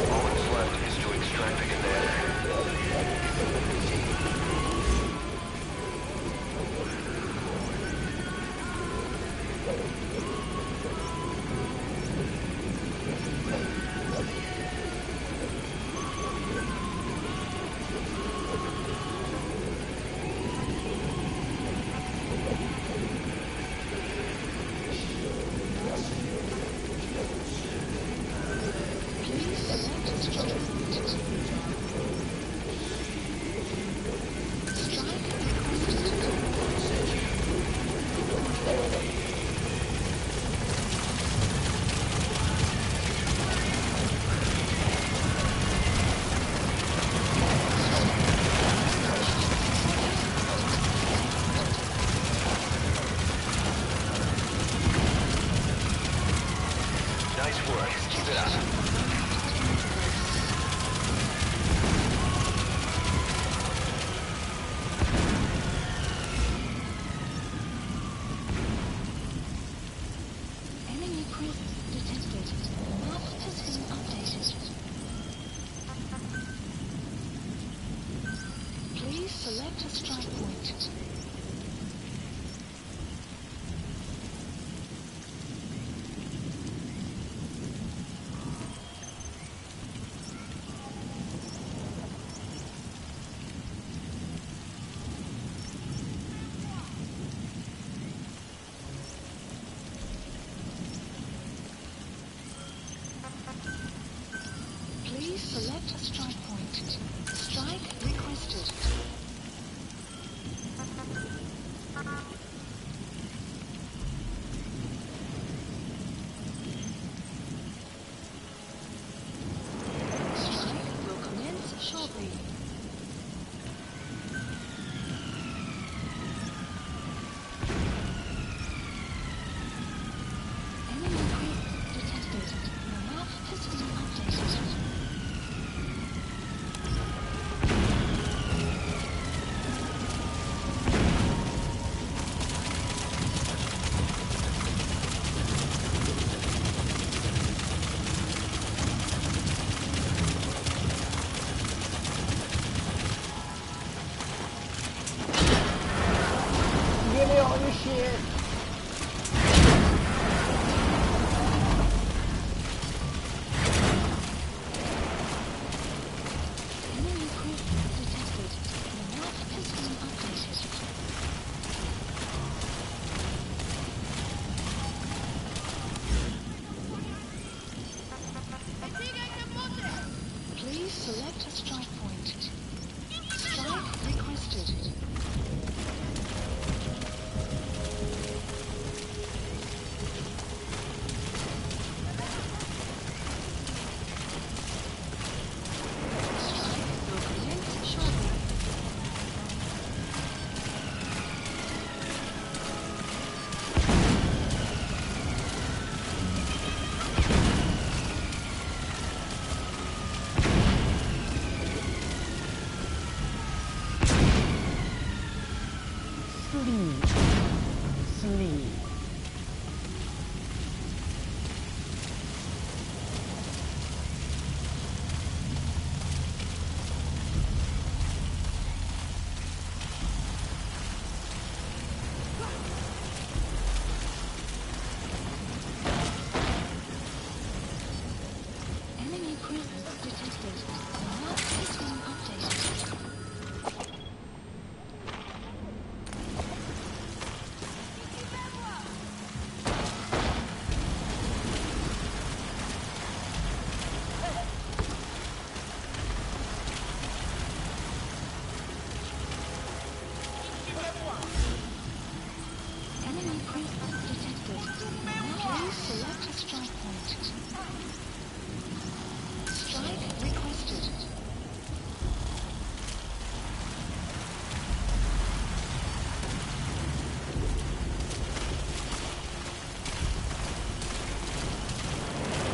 D: All that's left is to extract the commander.
B: Please select a strike point. Strike requested.
D: Nice work. Keep it up.
B: Enemy presence detected. Map has been updated. Please select a strike point. Please select a strike point. Strike requested. Strike will commence shortly. Enemy presence detected. The map has been updated.
A: Give me all your shit.
B: Enemy presence detected. The map has been updated. Please select a strike point. Strike requested.
A: Sleep.
B: Enemy presence detected. The map has been updated. Enemy presence detected. Please select a strike point. Strike requested.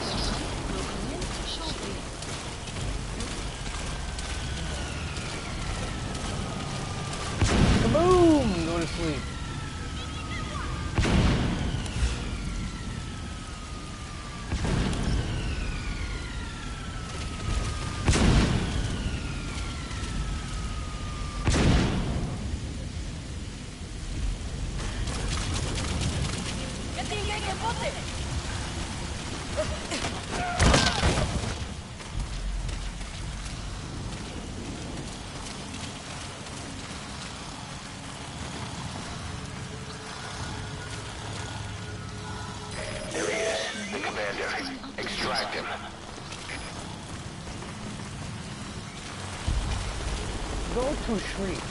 B: Strike will commence shortly.
A: Kaboom! Go to sleep.
D: There he is, the commander. Extract him.
A: Go to sleep.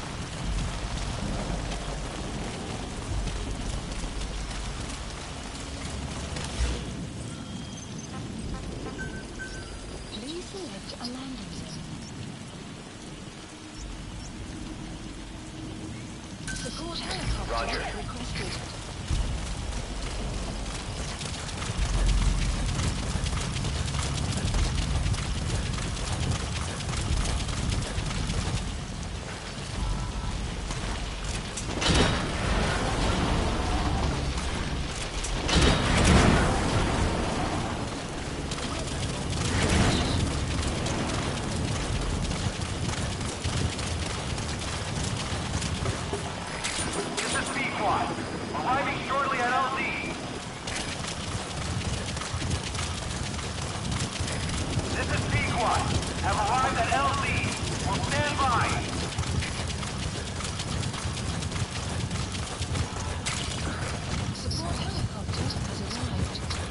B: Please select a landing zone. Support helicopter
D: Roger.
B: requested.
C: This is B-Quad. Arriving shortly at LZ. This is B-Quad. Have arrived at LZ. Will stand by.
B: Support helicopter has arrived. Extraction arrived to interface.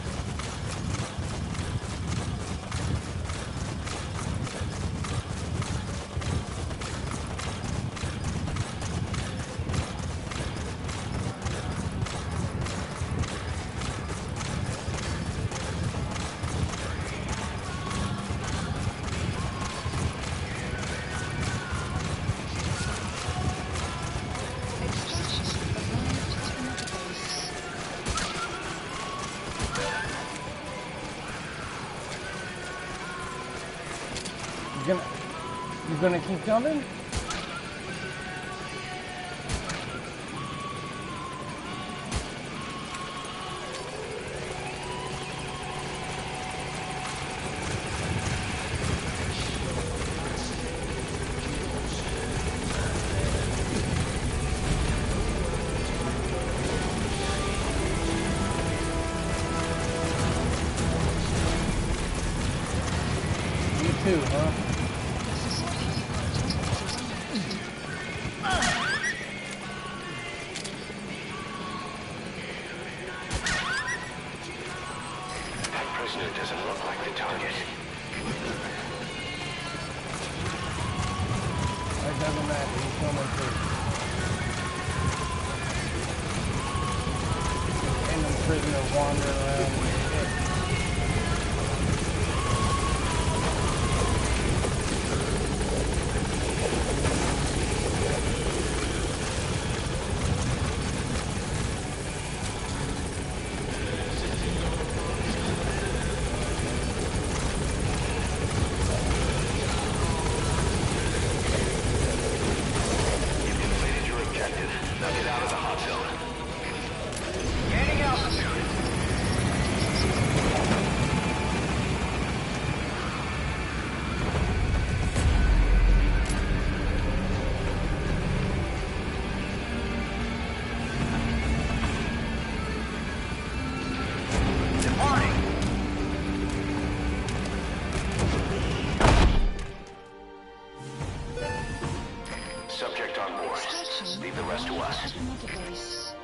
A: You gonna keep coming? You too, huh?
D: That prisoner doesn't look like the target.
A: It doesn't matter. He's coming through. And the prisoner wandering around and shit.
D: You've completed your objective. Now get out of the
B: another base.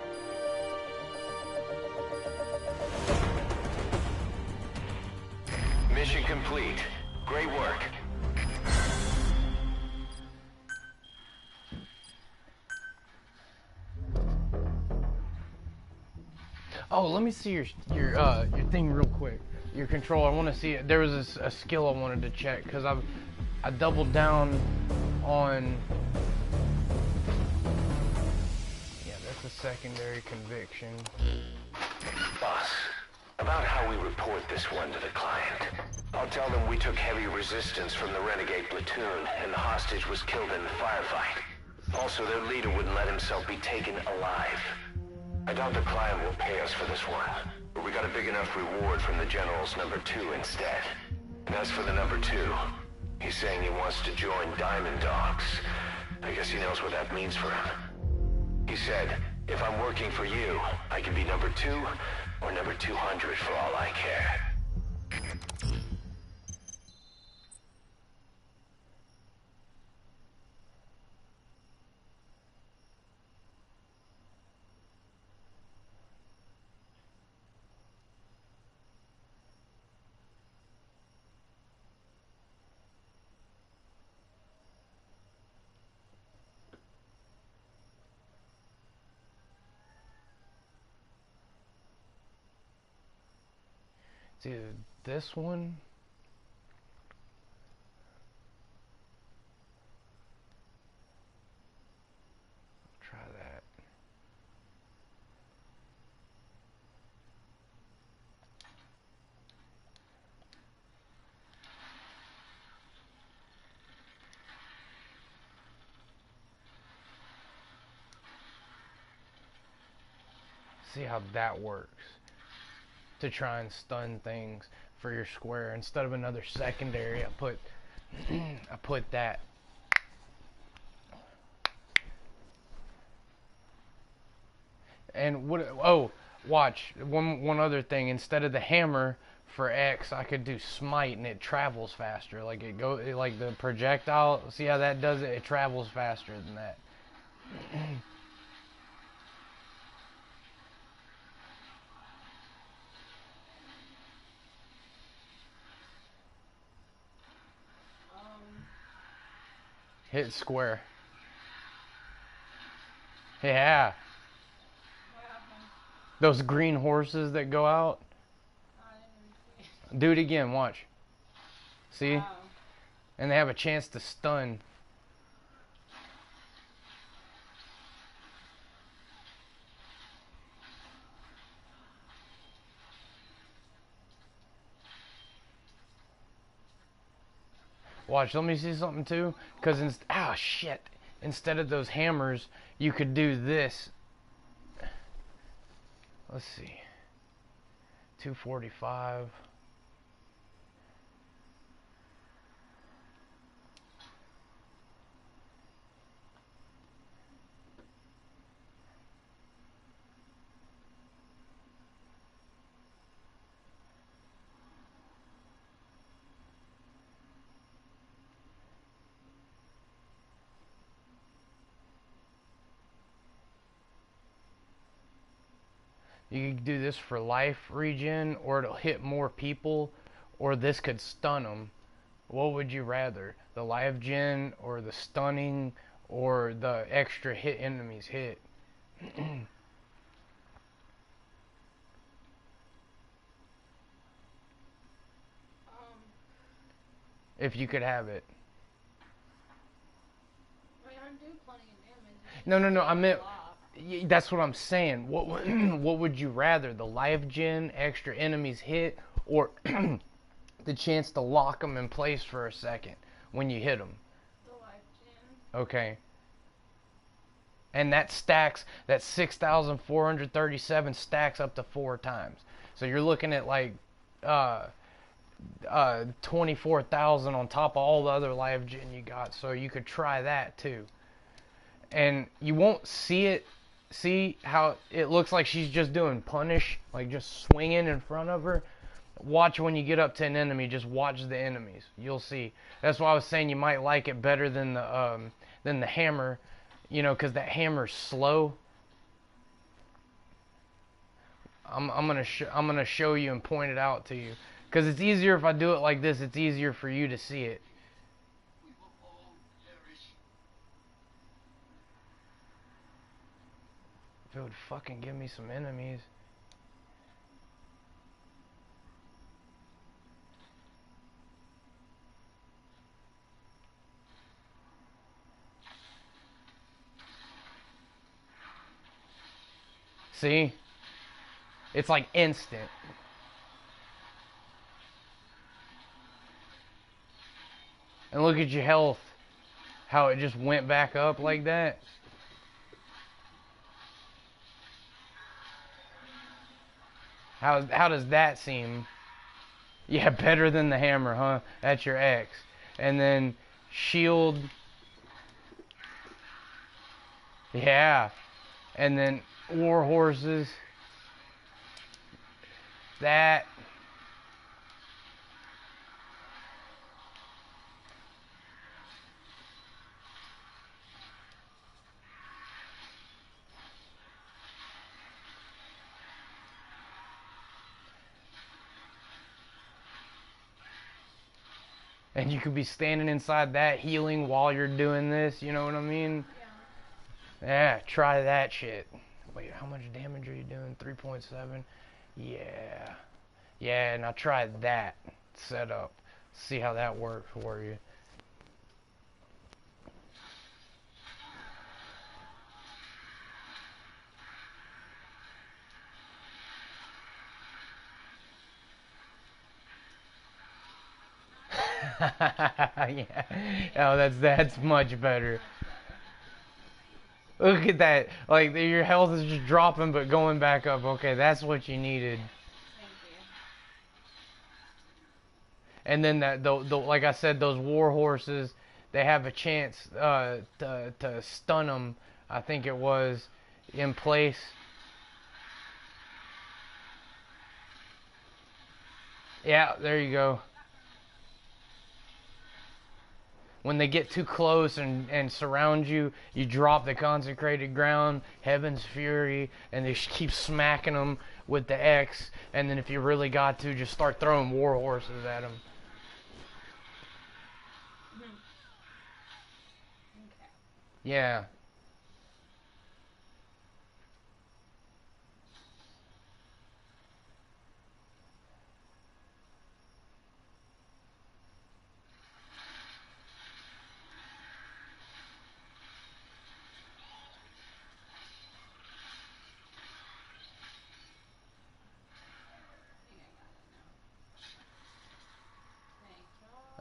D: Mission complete. Great work.
A: Oh, let me see your thing real quick. Your control. I want to see it. There was a skill I wanted to check because I doubled down on. Yeah, that's a secondary conviction.
D: Boss, about how we report this one to the client. I'll tell them we took heavy resistance from the renegade platoon and the hostage was killed in the firefight. Also, their leader wouldn't let himself be taken alive. I doubt the client will pay us for this one, but we got a big enough reward from the General's number 2 instead. And as for the number 2, he's saying he wants to join Diamond Dogs. I guess he knows what that means for him. He said, if I'm working for you, I can be number 2 or number 200 for all I care.
A: It's either this one. Try that. See how that works. To try and stun things for your square instead of another secondary. I put that. And what? Oh, watch one other thing. Instead of the hammer for X, I could do smite and it travels faster. Like like the projectile. See how that does it? It travels faster than that. Hit square. Yeah. Those green horses that go out. Do it again, watch. See? And they have a chance to stun. Watch, let me see something too. Because, shit. Instead of those hammers, you could do this. Let's see. 245. You could do this for life regen, or it'll hit more people, or this could stun them. What would you rather? The life gen, or the stunning, or the extra hit enemies hit? If you could have it.
G: I mean, I do plenty of damage.
A: No, I meant... That's what I'm saying. What would you rather? The life gen, extra enemies hit, or the chance to lock them in place for a second when you hit them?
G: The life gen.
A: Okay. And that stacks, that 6,437 stacks up to 4 times. So you're looking at like 24,000 on top of all the other life gen you got. So you could try that too. And you won't see it. See how it looks like she's just doing punish, like just swinging in front of her? Watch when you get up to an enemy, just watch the enemies. You'll see. That's why I was saying you might like it better than the hammer, you know, because that hammer's slow. I'm gonna show you and point it out to you, because it's easier if I do it like this. It's easier for you to see it. If it would fucking give me some enemies. See? It's like instant. And look at your health. How it just went back up like that. How does that seem? Yeah, better than the hammer, huh? That's your X. And then shield. Yeah. And then war horses. That. And you could be standing inside that healing while you're doing this, you know what I mean? Yeah, try that shit. Wait, how much damage are you doing? 3.7? Yeah. Yeah, now try that setup. See how that works for you. Yeah. Oh, that's much better. Look at that. Like, your health is just dropping but going back up. Okay, that's what you needed. And then like I said, those war horses, they have a chance to stun them. I think it was in place. Yeah, there you go. When they get too close and surround you, you drop the consecrated ground, Heaven's Fury, and they keep smacking them with the X. And then if you really got to, just start throwing war horses at them. Yeah.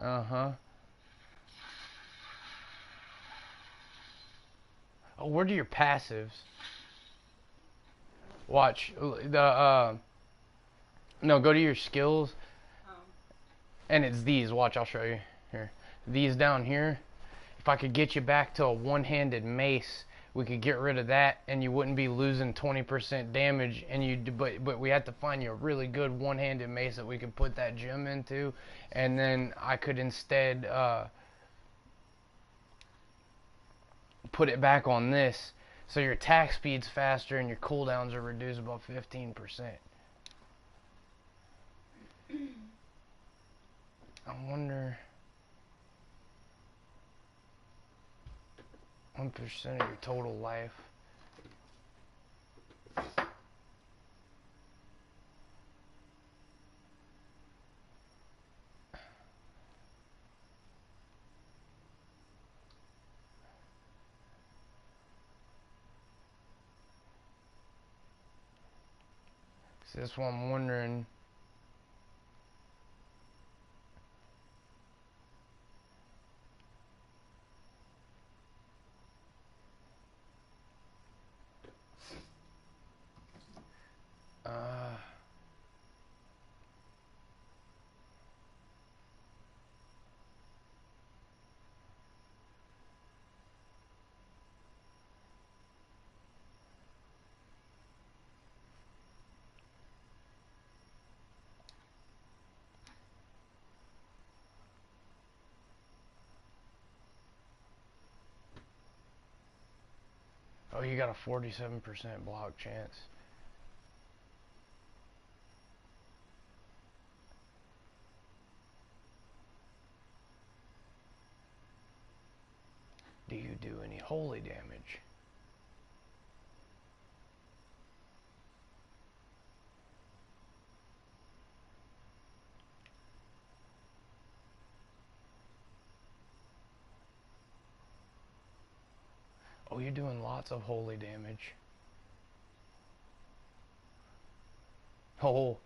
A: Uh-huh. Oh, where do your passives? Watch. No, go to your skills. And it's these. Watch, I'll show you. Here. These down here. If I could get you back to a one-handed mace, we could get rid of that, and you wouldn't be losing 20% damage. And but we had to find you a really good one-handed mace that we could put that gem into, and then I could instead put it back on this, so your attack speed's faster and your cooldowns are reduced about 15%. I wonder. 1% of your total life. So that's what I'm wondering. Oh, you got a 47% block chance. Do you do any holy damage? Oh, you're doing lots of holy damage. Oh.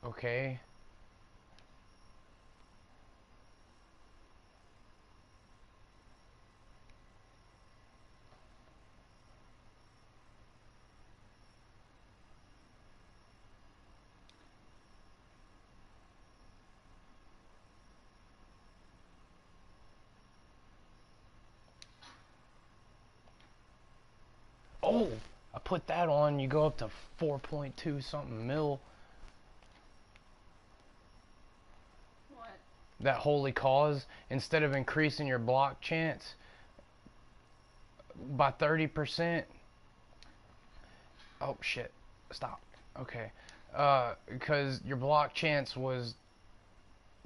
A: Okay. Oh, I put that on, you go up to 4.2 something mil.
G: What?
A: That holy cause, instead of increasing your block chance by 30%. Oh shit, stop. Okay. Because your block chance was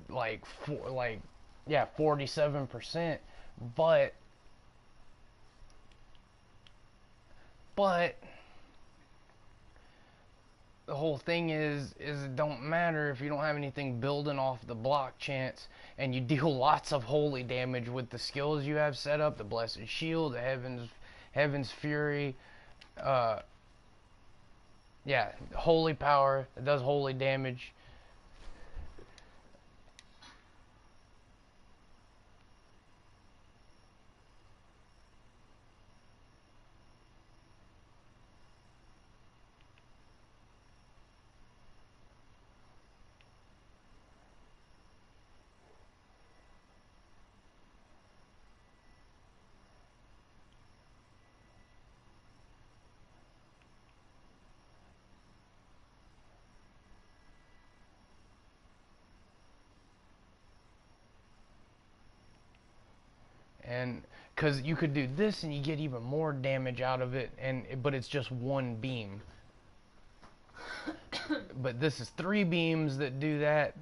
A: like 47%, but the whole thing is it don't matter if you don't have anything building off the block chance, and you deal lots of holy damage with the skills you have set up, the Blessed Shield, the Heaven's Fury, yeah, holy power, it does holy damage. And because you could do this and you get even more damage out of it, but it's just one beam. But this is 3 beams that do that.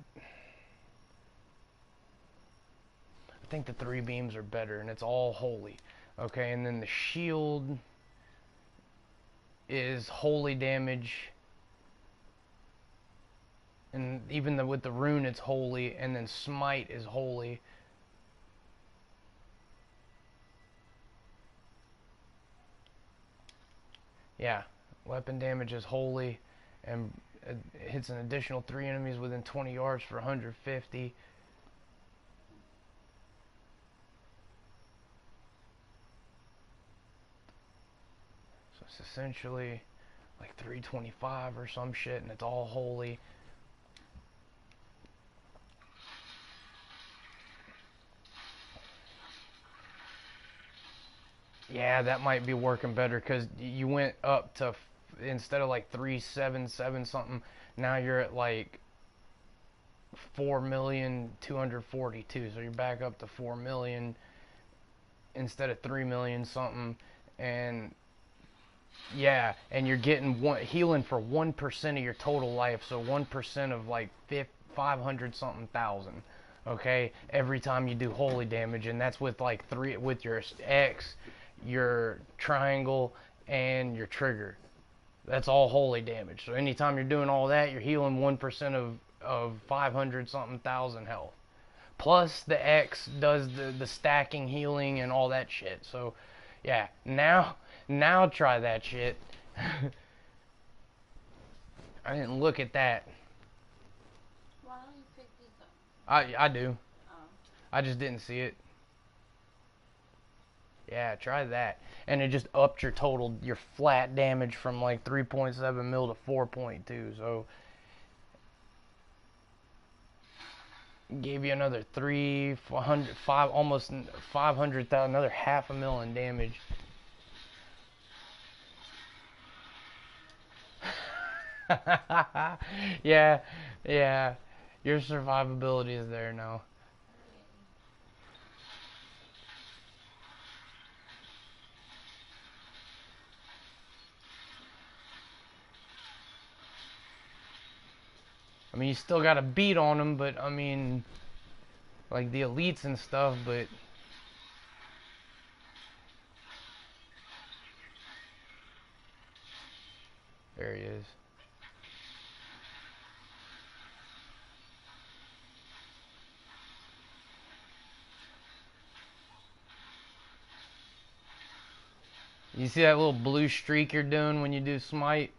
A: I think the 3 beams are better, and it's all holy. Okay, and then the shield is holy damage, and even with the rune it's holy, and then smite is holy. Yeah, weapon damage is holy, and it hits an additional 3 enemies within 20 yards for 150. So it's essentially like 325 or some shit, and it's all holy. Yeah, that might be working better, because you went up to, instead of like 377 something, now you're at like 4,242,000. So you're back up to 4 million instead of 3 million something. And yeah, and you're getting healing for 1% of your total life. So 1% of like 500 something thousand. Okay, every time you do holy damage, and that's with like 3 with your X, your triangle, and your trigger. That's all holy damage. So anytime you're doing all that, you're healing 1% of 500 something thousand health. Plus the X does the stacking healing and all that shit. So yeah, now try that shit. I didn't look at that.
G: Why don't you pick these up?
A: I do.
G: Oh.
A: I just didn't see it. Yeah, try that. And it just upped your total, your flat damage from like 3.7 mil to 4.2. So gave you another 300, 5, almost 500,000, another half a mil in damage. Yeah, yeah. Your survivability is there now. I mean, you still got to beat on them, but I mean, like the elites and stuff, but there he is. You see that little blue streak you're doing when you do smite?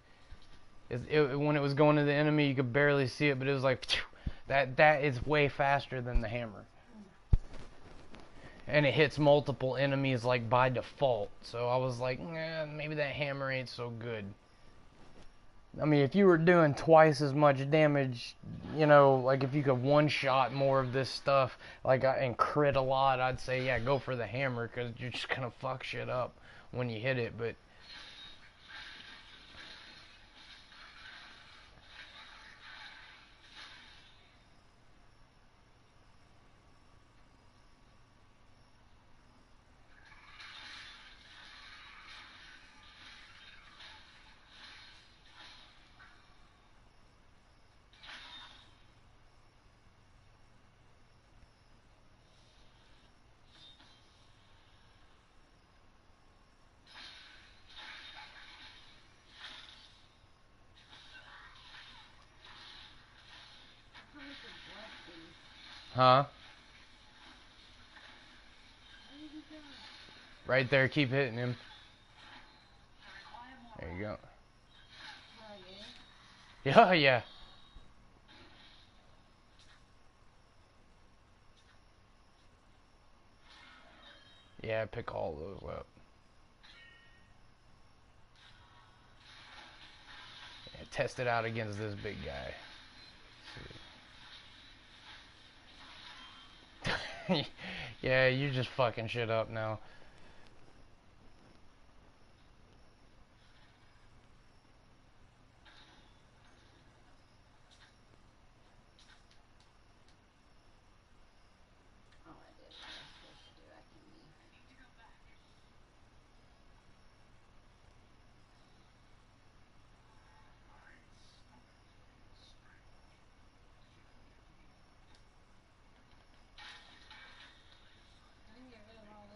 A: When it was going to the enemy, you could barely see it, but it was like that is way faster than the hammer, and it hits multiple enemies like by default. So I was like, maybe that hammer ain't so good. I mean, if you were doing twice as much damage, you know, like if you could one-shot more of this stuff, like and crit a lot, I'd say yeah, go for the hammer because you're just gonna fuck shit up when you hit it, but. Huh? Right there, keep hitting him. There you go. Yeah, yeah. Yeah, pick all those up. Yeah, test it out against this big guy. Yeah, you're just fucking shit up now.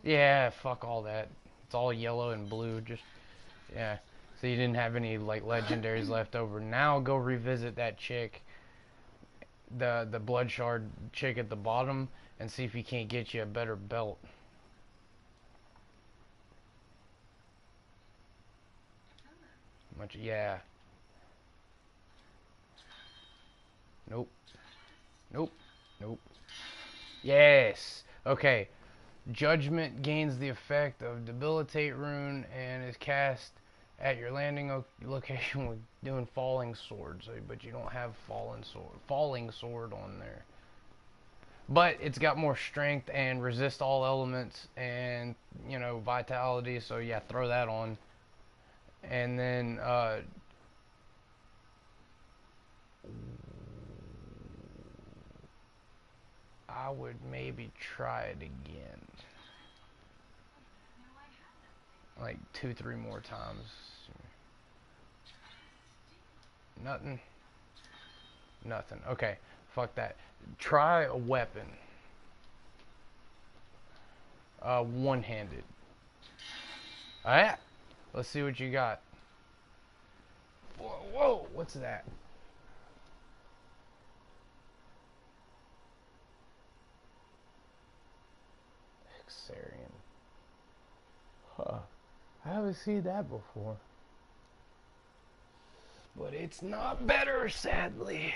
A: Yeah, fuck all that. It's all yellow and blue. Just yeah. So you didn't have any like legendaries left over. Now go revisit that chick, the blood shard chick at the bottom, and see if he can't get you a better belt. Much yeah. Nope. Nope. Nope. Yes. Okay. Judgment gains the effect of Debilitate Rune and is cast at your landing location with doing Falling Sword. So, but you don't have Falling Sword on there. But it's got more strength and resist all elements and, you know, vitality. So yeah, throw that on. And then I would maybe try it again. Like 2-3 more times. Nothing. Nothing. Okay. Fuck that. Try a weapon. One-handed. Alright. Let's see what you got. Whoa, whoa. What's that? Hexarian. Huh. I haven't seen that before. But it's not better, sadly.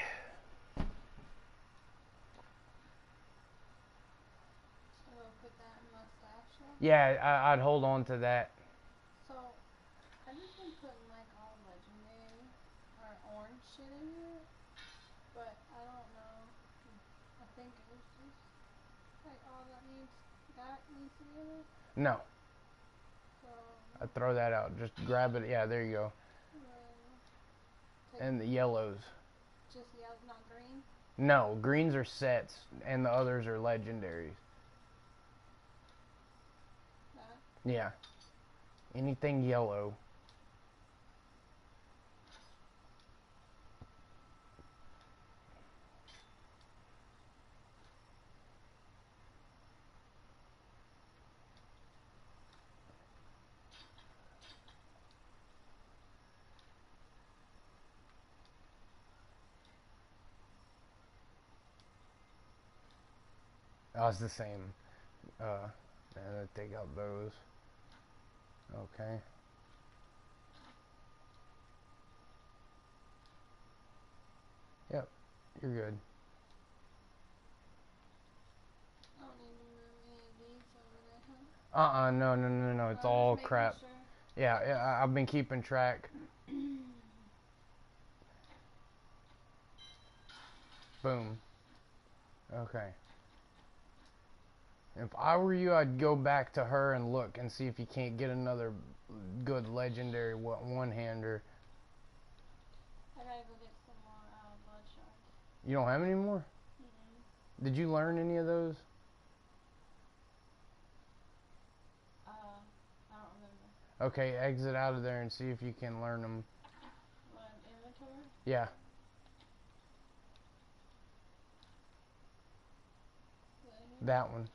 A: Yeah, I'd hold on to that.
G: So, I've just been putting like all legendary or orange shit in it, but I don't know. I think it was just like all that needs to be in it.
A: No.
G: So,
A: I'd throw that out. Just grab it. Yeah, there you go. And the yellows.
G: Just yellow, not green?
A: No, greens are sets, and the others are legendaries. Yeah. Anything yellow. Oh, it's the same. And take out those. Okay. Yep, you're good.
G: I don't need to move any of these over there, huh?
A: No. It's all crap.
G: Sure.
A: Yeah, I've been keeping track. Boom. Okay. If I were you, I'd go back to her and look and see if you can't get another good legendary one-hander.
G: I gotta go get some more blood shards.
A: You don't have any more?
G: Mm-mm.
A: Did you learn any of those?
G: I don't remember.
A: Okay, exit out of there and see if you can learn them.
G: What, inventory?
A: Yeah. That one.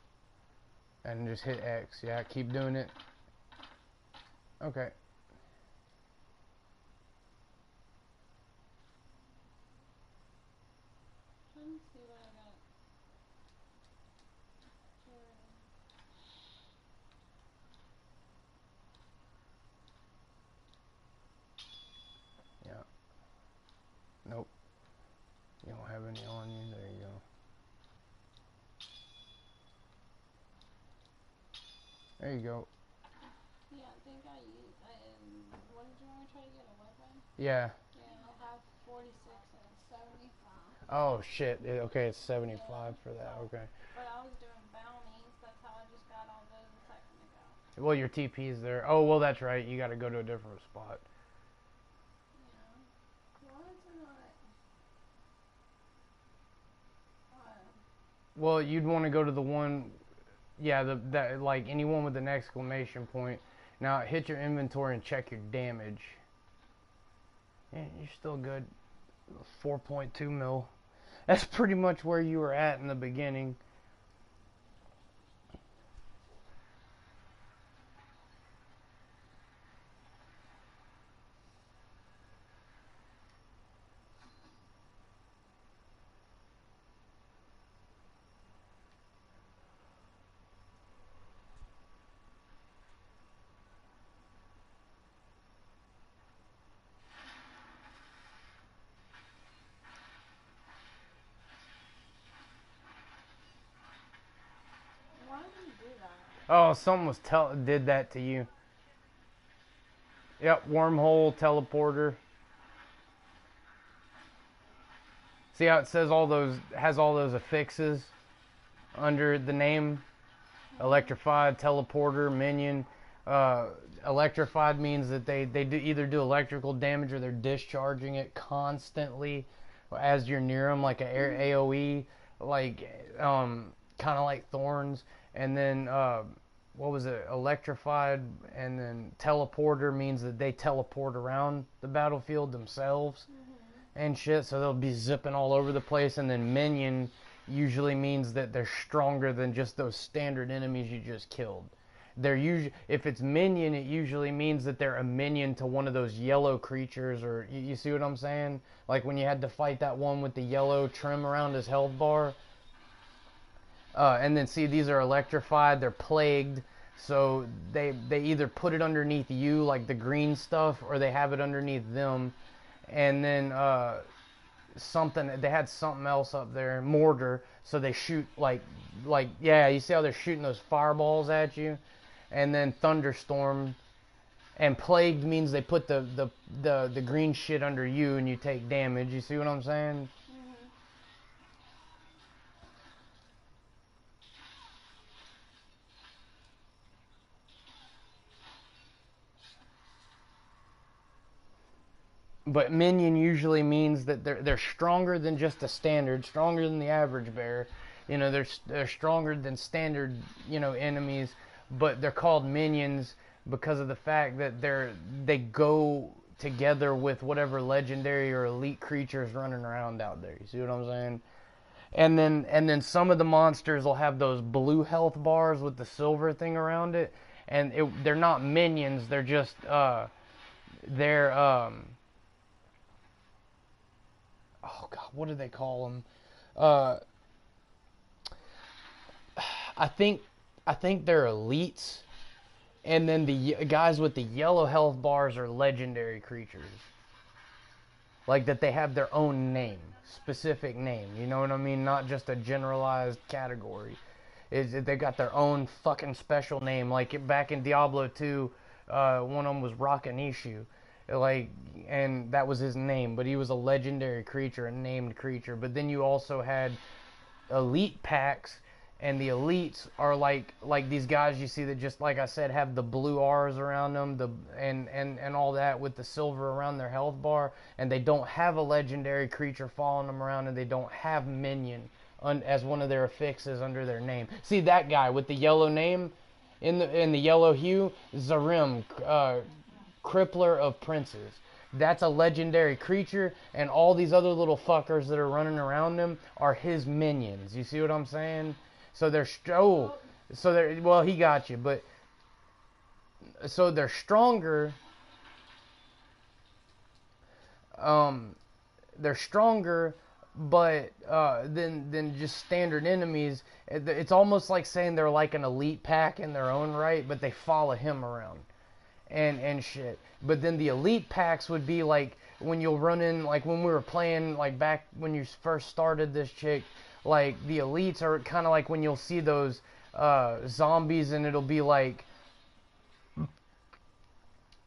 A: And just hit X. Yeah, keep doing it. Okay.
G: Trying to see what I got.
A: Yeah. Nope. You don't have any on you. There you go. There you go.
G: Yeah, I think I used. What did you want to try to get a weapon?
A: Yeah.
G: Yeah, I have 46 and it's 75.
A: Oh shit. Okay, it's 75 for that.
G: So,
A: Okay.
G: but I was doing bounties. That's how I just got all those a second ago.
A: Well, your TP's there. Oh, well, that's right. You got to go to a different spot.
G: Yeah. Why is it not?
A: Well, you'd want to go to the one. Yeah, that like anyone with an exclamation point. Now hit your inventory and check your damage. Yeah, you're still good. 4.2 mil. That's pretty much where you were at in the beginning.
G: Why did you do that?
A: Oh, someone did that to you. Yep, wormhole, teleporter. See how it says has all those affixes under the name? Electrified, teleporter, minion. Electrified means that they either do electrical damage or they're discharging it constantly as you're near them, like a AOE, like kind of like thorns. And then what was it? Electrified, and then teleporter means that they teleport around the battlefield themselves and shit. So they'll be zipping all over the place. And then minion usually means that they're stronger than just those standard enemies you just killed. If it's minion, it usually means that they're a minion to one of those yellow creatures, or you see what I'm saying? Like when you had to fight that one with the yellow trim around his health bar. And then see, these are electrified, they're plagued, so they either put it underneath you, like the green stuff, or they have it underneath them. And then they had something else up there, mortar, so they shoot like yeah, you see how they're shooting those fireballs at you. And then thunderstorm, and plagued means they put the green shit under you and you take damage. You see what I'm saying? But minion usually means that they're stronger than just a standard, stronger than the average bear. You know, they're stronger than standard, enemies, but they're called minions because of the fact that they go together with whatever legendary or elite creatures running around out there. You see what I'm saying? And then some of the monsters will have those blue health bars with the silver thing around it, and they're not minions. They're just they're oh god, what do they call them? I think they're elites, and then the guys with the yellow health bars are legendary creatures. Like that they have their own name, specific name. You know what I mean? Not just a generalized category. They got their own fucking special name. Like back in Diablo 2, one of them was Rakanishu. Like, and that was his name, but he was a legendary creature, a named creature. But then you also had elite packs, and the elites are like these guys you see that just like I said have the blue R's around them, and all that with the silver around their health bar, and they don't have a legendary creature following them around, and they don't have minion as one of their affixes under their name. See that guy with the yellow name in the yellow hue, Zarim, Crippler of Princes. That's a legendary creature, and all these other little fuckers that are running around him are his minions. You see what I'm saying? So they're well, he got you, but so they're stronger. They're stronger, but than just standard enemies. It's almost like saying they're like an elite pack in their own right, but they follow him around. And shit. But then the elite packs would be like when you'll run in, like when we were playing, like back when you first started this chick, like the elites are kind of like when you'll see those zombies, and it'll be like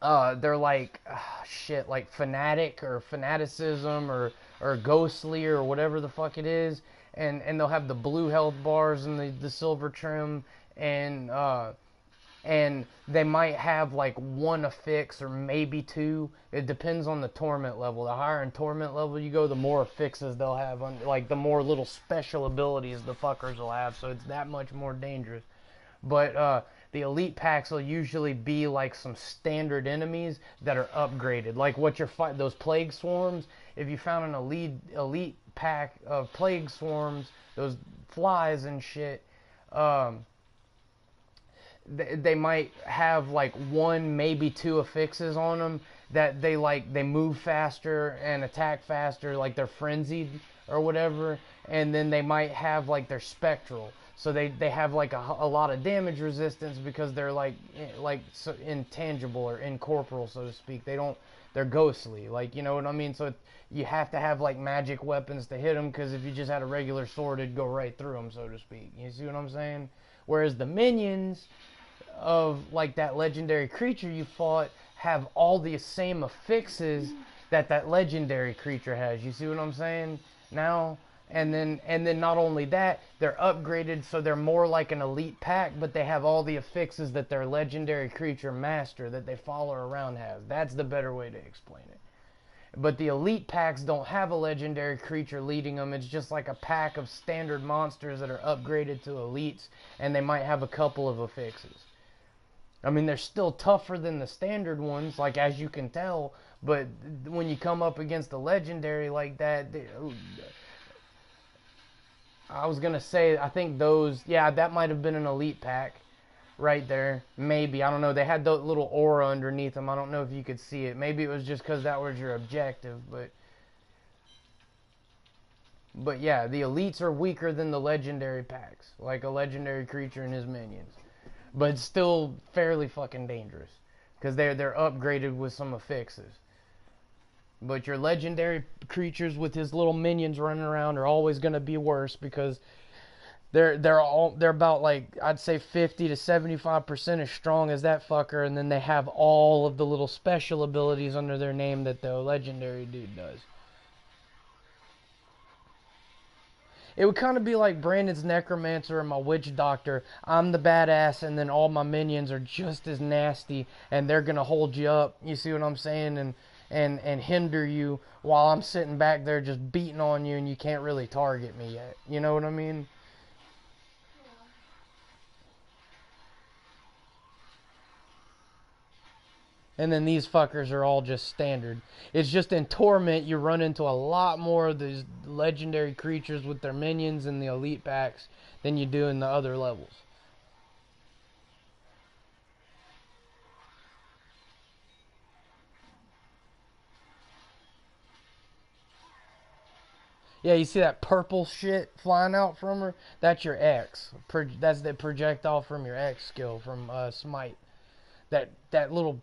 A: they're like shit, like fanatic or fanaticism or ghostly or whatever the fuck it is, and they'll have the blue health bars and the silver trim, and they might have like one affix or maybe two. It depends on the torment level. The higher in torment level you go, the more affixes they'll have, like the more little special abilities the fuckers will have, so it's that much more dangerous. But the elite packs will usually be like some standard enemies that are upgraded, like what you're fighting, those plague swarms. If you found an elite pack of plague swarms, those flies and shit, they might have like one, maybe two affixes on them that they move faster and attack faster, like they're frenzied or whatever, and then they might have like they're spectral, so they have like a lot of damage resistance because they're like so intangible or incorporeal, so to speak. They're ghostly, like, you know what I mean? So you have to have like magic weapons to hit them, because if you just had a regular sword, it'd go right through them, so to speak. You see what I'm saying? Whereas the minions of like that legendary creature you fought have all the same affixes that legendary creature has. You see what I'm saying now? And then not only that, they're upgraded, so they're more like an elite pack, but they have all the affixes that their legendary creature master that they follow around has. That's the better way to explain it. But the elite packs don't have a legendary creature leading them. It's just like a pack of standard monsters that are upgraded to elites, and they might have a couple of affixes. I mean, they're still tougher than the standard ones, like as you can tell, but when you come up against a legendary like that, I was going to say, I think those, yeah, that might have been an elite pack right there. Maybe, I don't know. They had the little aura underneath them. I don't know if you could see it. Maybe it was just because that was your objective, but yeah, the elites are weaker than the legendary packs, like a legendary creature and his minions. But still fairly fucking dangerous, because they're upgraded with some affixes. But your legendary creatures with his little minions running around are always going to be worse, because they're about, like, I'd say 50 to 75% as strong as that fucker, and then they have all of the little special abilities under their name that the legendary dude does. It would kind of be like Brandon's Necromancer and my Witch Doctor. I'm the badass, and then all my minions are just as nasty, and they're going to hold you up, you see what I'm saying, and hinder you while I'm sitting back there just beating on you, and you can't really target me yet. You know what I mean? And then these fuckers are all just standard. It's just in Torment, you run into a lot more of these legendary creatures with their minions and the elite packs than you do in the other levels. Yeah, you see that purple shit flying out from her? That's your X. That's the projectile from your X skill from Smite. That little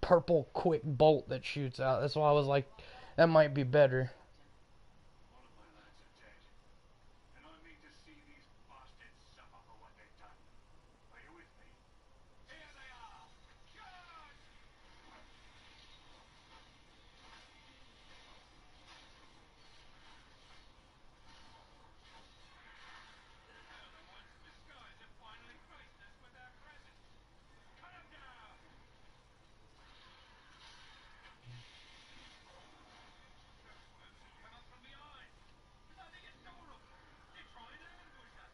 A: purple quick bolt that shoots out. That's why I was like, that might be better.
C: All of my lads are dead. And I mean to see these bastards suffer for what they've done. Are you with me? Here they are! Charge! They're the ones the skies have finally graced us with their presence. Cut them down! Earthworms have come up from behind. Nothing has told them. They're trying to ambush us.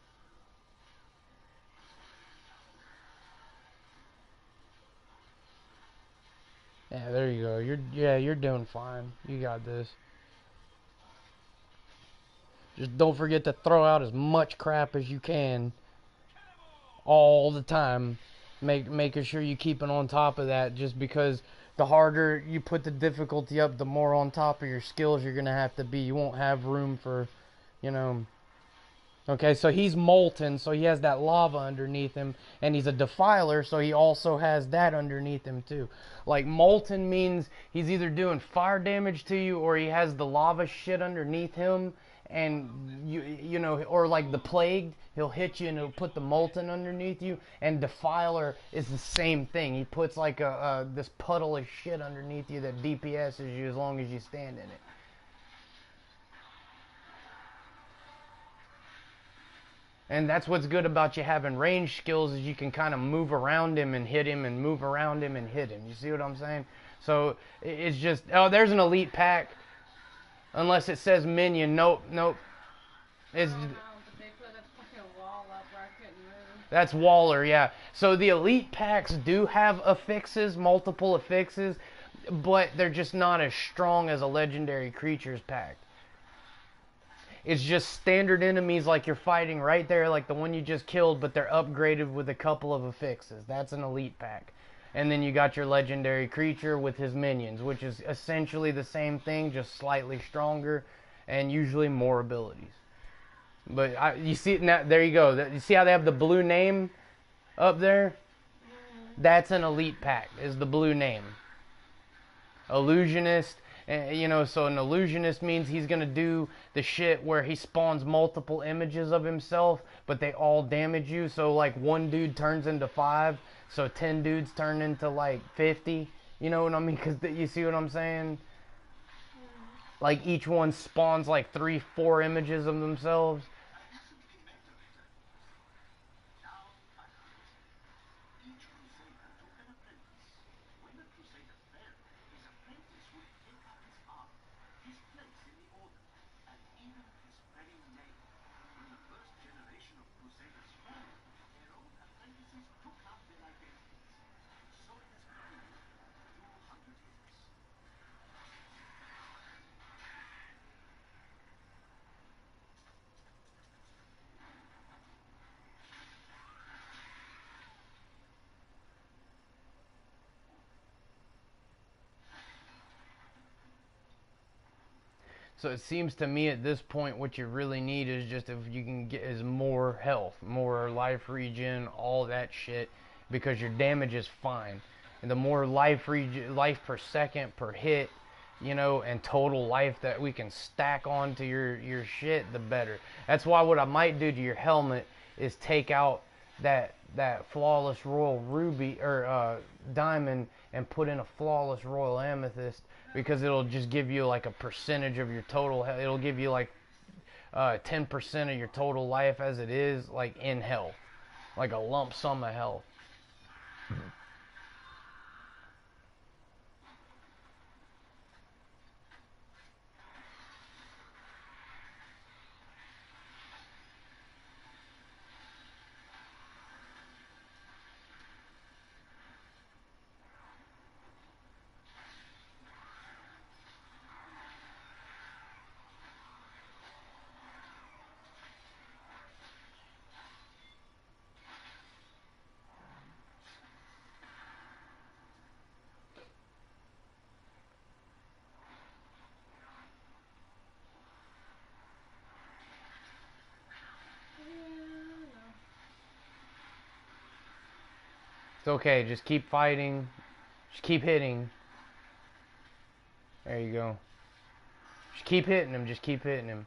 A: Yeah, there you go. You're doing fine. You got this. Just don't forget to throw out as much crap as you can all the time. Making sure you keep it on top of that, just because the harder you put the difficulty up, the more on top of your skills you're gonna have to be. You won't have room for, you know. Okay, so he's molten, so he has that lava underneath him, and he's a defiler, so he also has that underneath him too. Like, molten means he's either doing fire damage to you, or he has the lava shit underneath him, and you know, or like the plagued, he'll hit you and he'll put the molten underneath you. And defiler is the same thing. He puts like this puddle of shit underneath you that DPSs you as long as you stand in it. And that's what's good about you having range skills, is you can kind of move around him and hit him and move around him and hit him. You see what I'm saying? So it's just, oh, there's an elite pack. Unless it says minion. Nope, nope. It's,
G: Oh no, but they put a fucking wall up where I couldn't move.
A: that's Waller, yeah. So the elite packs do have affixes, multiple affixes, but they're just not as strong as a legendary creatures pack. It's just standard enemies like you're fighting right there, like the one you just killed, but they're upgraded with a couple of affixes. That's an elite pack. And then you got your legendary creature with his minions, which is essentially the same thing, just slightly stronger and usually more abilities. But you see, now there you go. You see how they have the blue name up there? That's an elite pack, is the blue name. Illusionist. You know, so an illusionist means he's going to do the shit where he spawns multiple images of himself, but they all damage you. So, like, one dude turns into 5, so 10 dudes turn into, like, 50. You know what I mean? Because you see what I'm saying? Like, each one spawns, like, 3, 4 images of themselves. So it seems to me at this point what you really need is just, if you can get, is more health, more life regen, all that shit, because your damage is fine. And the more life per second per hit, you know, and total life that we can stack onto your shit, the better. That's why what I might do to your helmet is take out that flawless royal ruby or diamond and put in a flawless royal amethyst, because it'll just give you like a percentage of your total. It'll give you like 10% of your total life as it is, like in health, like a lump sum of health. It's okay. Just keep fighting. Just keep hitting. There you go. Just keep hitting him. Just keep hitting him.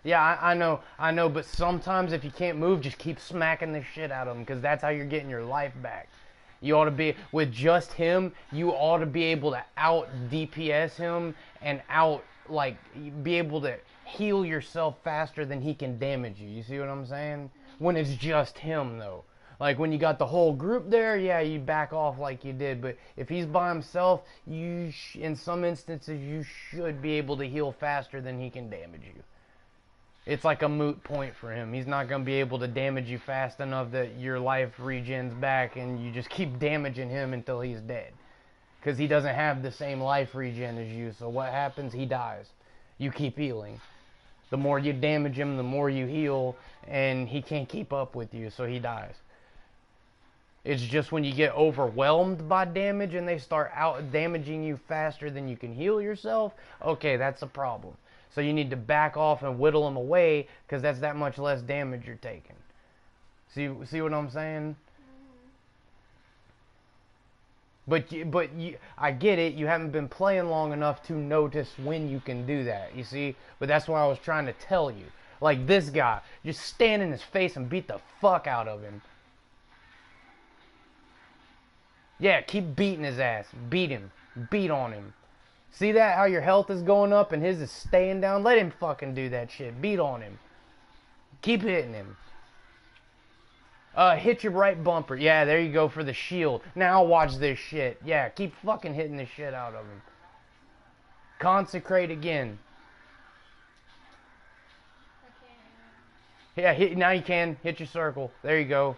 A: Yeah, I know, but sometimes if you can't move, just keep smacking the shit out of him, because that's how you're getting your life back. You ought to be, with just him, you ought to be able to out DPS him and out, like, be able to heal yourself faster than he can damage you. You see what I'm saying? When it's just him, though. Like, when you got the whole group there, yeah, you back off like you did. But if he's by himself, in some instances, you should be able to heal faster than he can damage you. It's like a moot point for him. He's not going to be able to damage you fast enough that your life regens back and you just keep damaging him until he's dead. Because he doesn't have the same life regen as you. So what happens? He dies. You keep healing. The more you damage him, the more you heal, and he can't keep up with you, so he dies. It's just when you get overwhelmed by damage and they start out damaging you faster than you can heal yourself, okay, that's a problem. So you need to back off and whittle them away, because that's that much less damage you're taking. See what I'm saying? But I get it. You haven't been playing long enough to notice when you can do that. You see? But that's what I was trying to tell you. Like this guy, just stand in his face and beat the fuck out of him. Yeah, keep beating his ass. Beat him. Beat on him. See that? How your health is going up and his is staying down? Let him fucking do that shit. Beat on him. Keep hitting him. Hit your right bumper. Yeah, there you go for the shield. Now watch this shit. Yeah, keep fucking hitting the shit out of him. Consecrate again. Yeah, now you can. Hit your circle. There you go.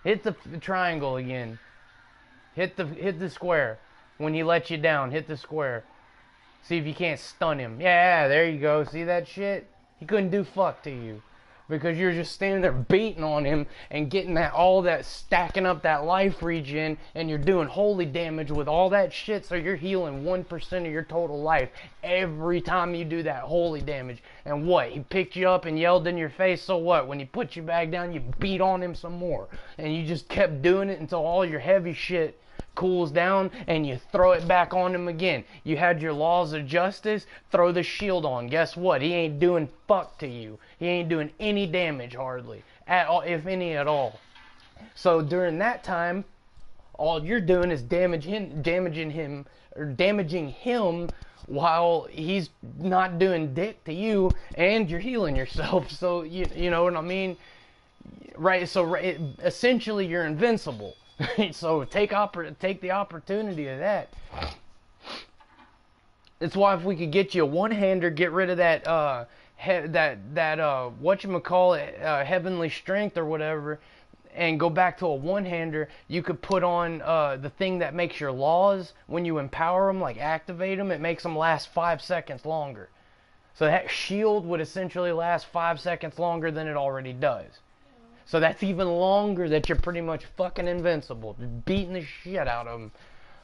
A: Hit the triangle again. Hit the square. When he lets you down, hit the square. See if you can't stun him. Yeah, there you go. See that shit? He couldn't do fuck to you. Because you're just standing there beating on him and getting all that, stacking up that life regen, and you're doing holy damage with all that shit, so you're healing 1% of your total life every time you do that holy damage. And what? He picked you up and yelled in your face, so what? When he put you back down, you beat on him some more. And you just kept doing it until all your heavy shit cools down and you throw it back on him again. You had your laws of justice, throw the shield on. Guess what? He ain't doing fuck to you. He ain't doing any damage hardly at all, if any at all. So during that time, all you're doing is damaging him while he's not doing dick to you, and you're healing yourself. So you know what I mean, right? So essentially you're invincible. So take the opportunity of that. That's why if we could get you a one-hander, get rid of that whatchamacallit, heavenly strength or whatever, and go back to a one-hander, you could put on the thing that makes your laws, when you empower them, like activate them, it makes them last 5 seconds longer. So that shield would essentially last 5 seconds longer than it already does. So that's even longer that you're pretty much fucking invincible. Just beating the shit out of them.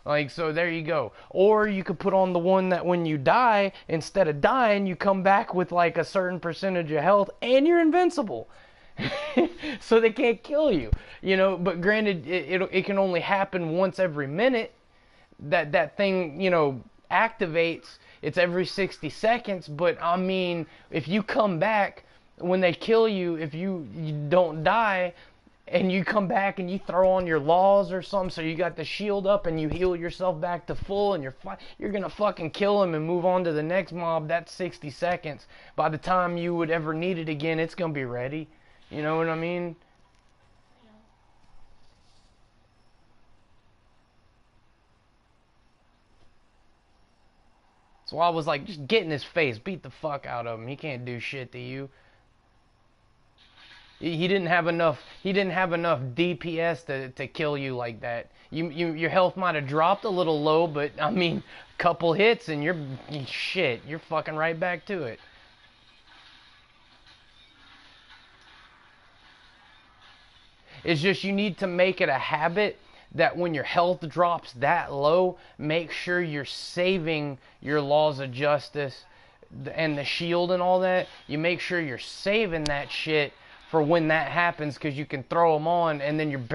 A: Like, so there you go. Or you could put on the one that when you die, instead of dying, you come back with like a certain percentage of health and you're invincible. So they can't kill you. You know, but granted, it can only happen once every minute. That thing, you know, activates. It's every 60 seconds. But I mean, if you come back, when they kill you, if you don't die, and you come back and you throw on your laws or something, so you got the shield up and you heal yourself back to full, and you're gonna fucking kill him and move on to the next mob. That's 60 seconds. By the time you would ever need it again, it's gonna be ready. You know what I mean? So I was like, just get in his face, beat the fuck out of him. He can't do shit to you. He didn't have enough DPS to kill you like that. Your health might have dropped a little low, but I mean, couple hits and you're fucking right back to it. It's just you need to make it a habit that when your health drops that low, make sure you're saving your laws of justice and the shield and all that. You make sure you're saving that shit for when that happens, because you can throw them on and then you're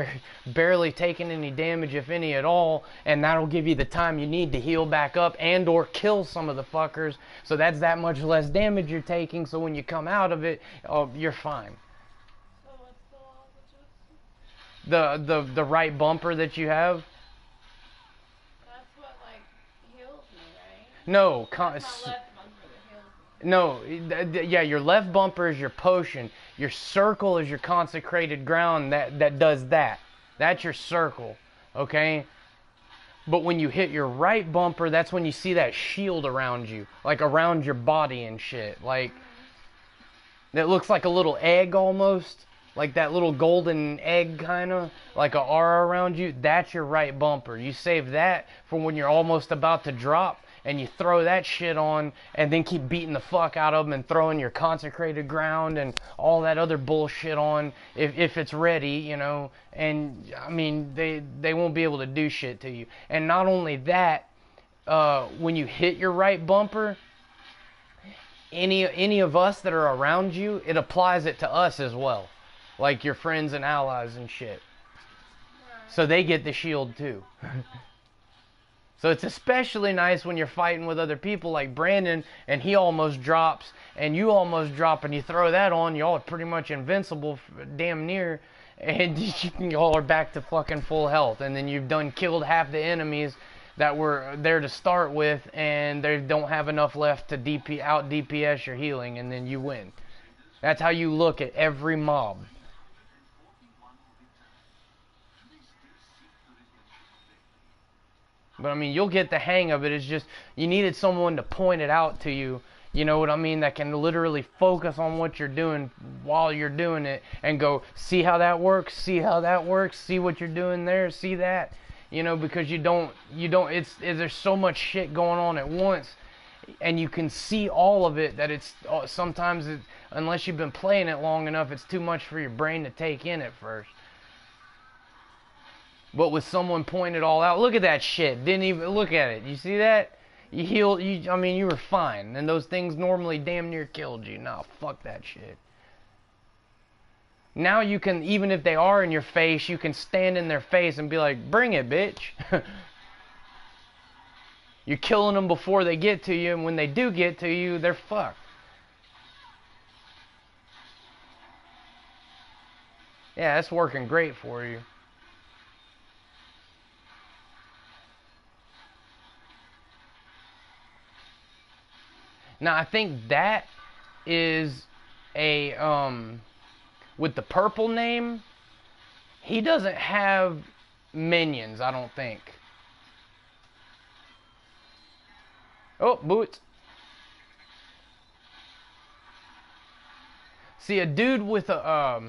A: barely taking any damage, if any at all, and that'll give you the time you need to heal back up and or kill some of the fuckers. So that's that much less damage you're taking, so when you come out of it, you're fine.
G: So what's the law of adjustment?
A: The right bumper that you have.
G: That's what, like, heals me, right?
A: No,
G: That's my left bumper that heals me.
A: no, yeah, your left bumper is your potion. Your circle is your consecrated ground that does that. That's your circle, okay? But when you hit your right bumper, that's when you see that shield around you, like around your body and shit. Like, that looks like a little egg almost. Like that little golden egg, kind of like a aura around you. That's your right bumper. You save that for when you're almost about to drop, and you throw that shit on, and then keep beating the fuck out of them and throwing your consecrated ground and all that other bullshit on if it's ready, you know. And I mean, they won't be able to do shit to you. And not only that, when you hit your right bumper, any of us that are around you, it applies it to us as well. Like your friends and allies and shit. So they get the shield too. So it's especially nice when you're fighting with other people like Brandon, and he almost drops, and you almost drop, and you throw that on, y'all are pretty much invincible, damn near, and y'all are back to fucking full health, and then you've done killed half the enemies that were there to start with, and they don't have enough left to out DPS your healing, and then you win. That's how you look at every mob. But I mean, you'll get the hang of it. It's just, you needed someone to point it out to you. You know what I mean? That can literally focus on what you're doing while you're doing it and go, see how that works? See how that works? See what you're doing there? See that? You know, because there's so much shit going on at once, and you can see all of it that it's, sometimes, unless you've been playing it long enough, it's too much for your brain to take in at first. But with someone pointing it all out, look at that shit. Didn't even look at it. You see that? You healed. I mean, you were fine. And those things normally damn near killed you. Nah, fuck that shit. Now you can, even if they are in your face, you can stand in their face and be like, bring it, bitch. You're killing them before they get to you, and when they do get to you, they're fucked. Yeah, that's working great for you. Now, I think that is a, with the purple name, he doesn't have minions, I don't think. Oh, boots. See, a dude with a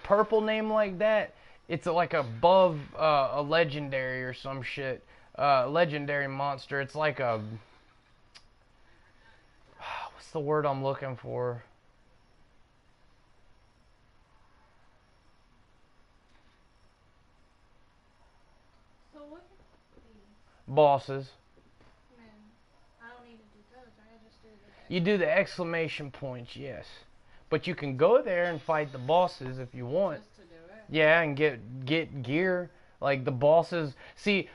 A: purple name like that, it's like above a legendary or some shit. Legendary monster. It's like a, what's the word I'm looking for?
G: So what are these?
A: Bosses.
G: Man, I don't need to do those, right? I just do the...
A: You do the exclamation points, yes. But you can go there and fight the bosses if you want.
G: Just to do it?
A: Yeah, and get gear. Like the bosses. See,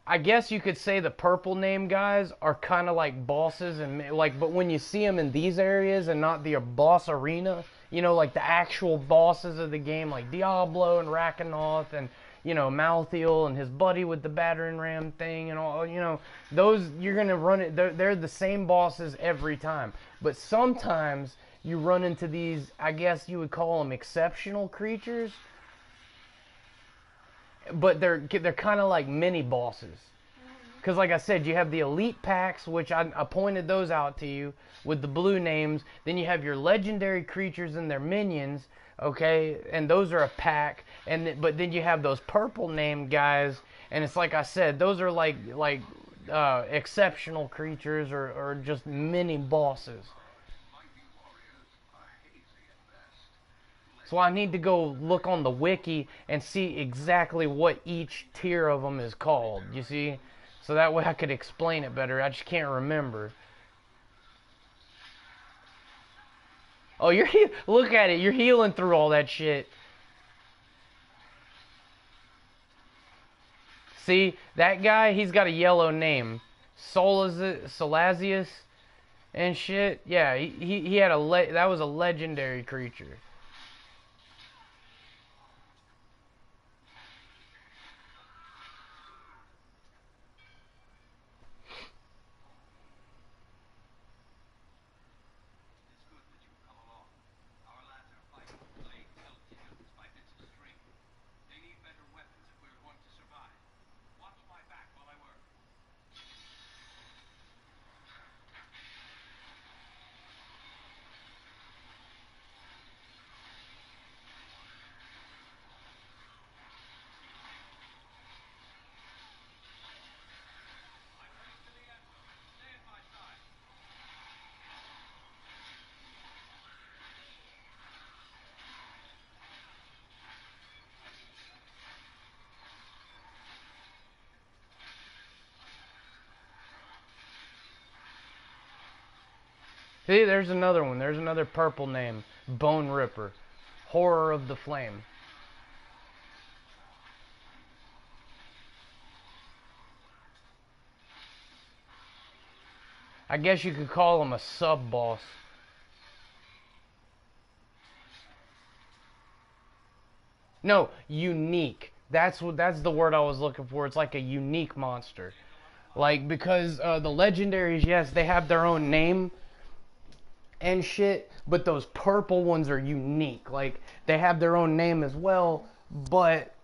A: I guess you could say the purple name guys are kind of like bosses, and like, but when you see them in these areas and not the boss arena, you know, like the actual bosses of the game, like Diablo and Rakanoth and, you know, Malthael and his buddy with the battering ram thing and all, you know, those, you're gonna run it. They're the same bosses every time, but sometimes you run into these, I guess you would call them exceptional creatures. But they're kind of like mini bosses. Because like I said, you have the elite packs, which I pointed those out to you with the blue names. Then you have your legendary creatures and their minions, okay? And those are a pack. But then you have those purple named guys. And it's like I said, those are like exceptional creatures or just mini bosses. So I need to go look on the wiki and see exactly what each tier of them is called, you see? So that way I could explain it better. I just can't remember. Oh, look at it. You're healing through all that shit. See, that guy, he's got a yellow name. Solazius and shit. Yeah, he had that was a legendary creature. See, there's another one. There's another purple name. Bone Ripper. Horror of the Flame. I guess you could call him a sub-boss. No, unique. That's the word I was looking for. It's like a unique monster. Like, because the legendaries, yes, they have their own name and shit, but those purple ones are unique. Like, they have their own name as well, but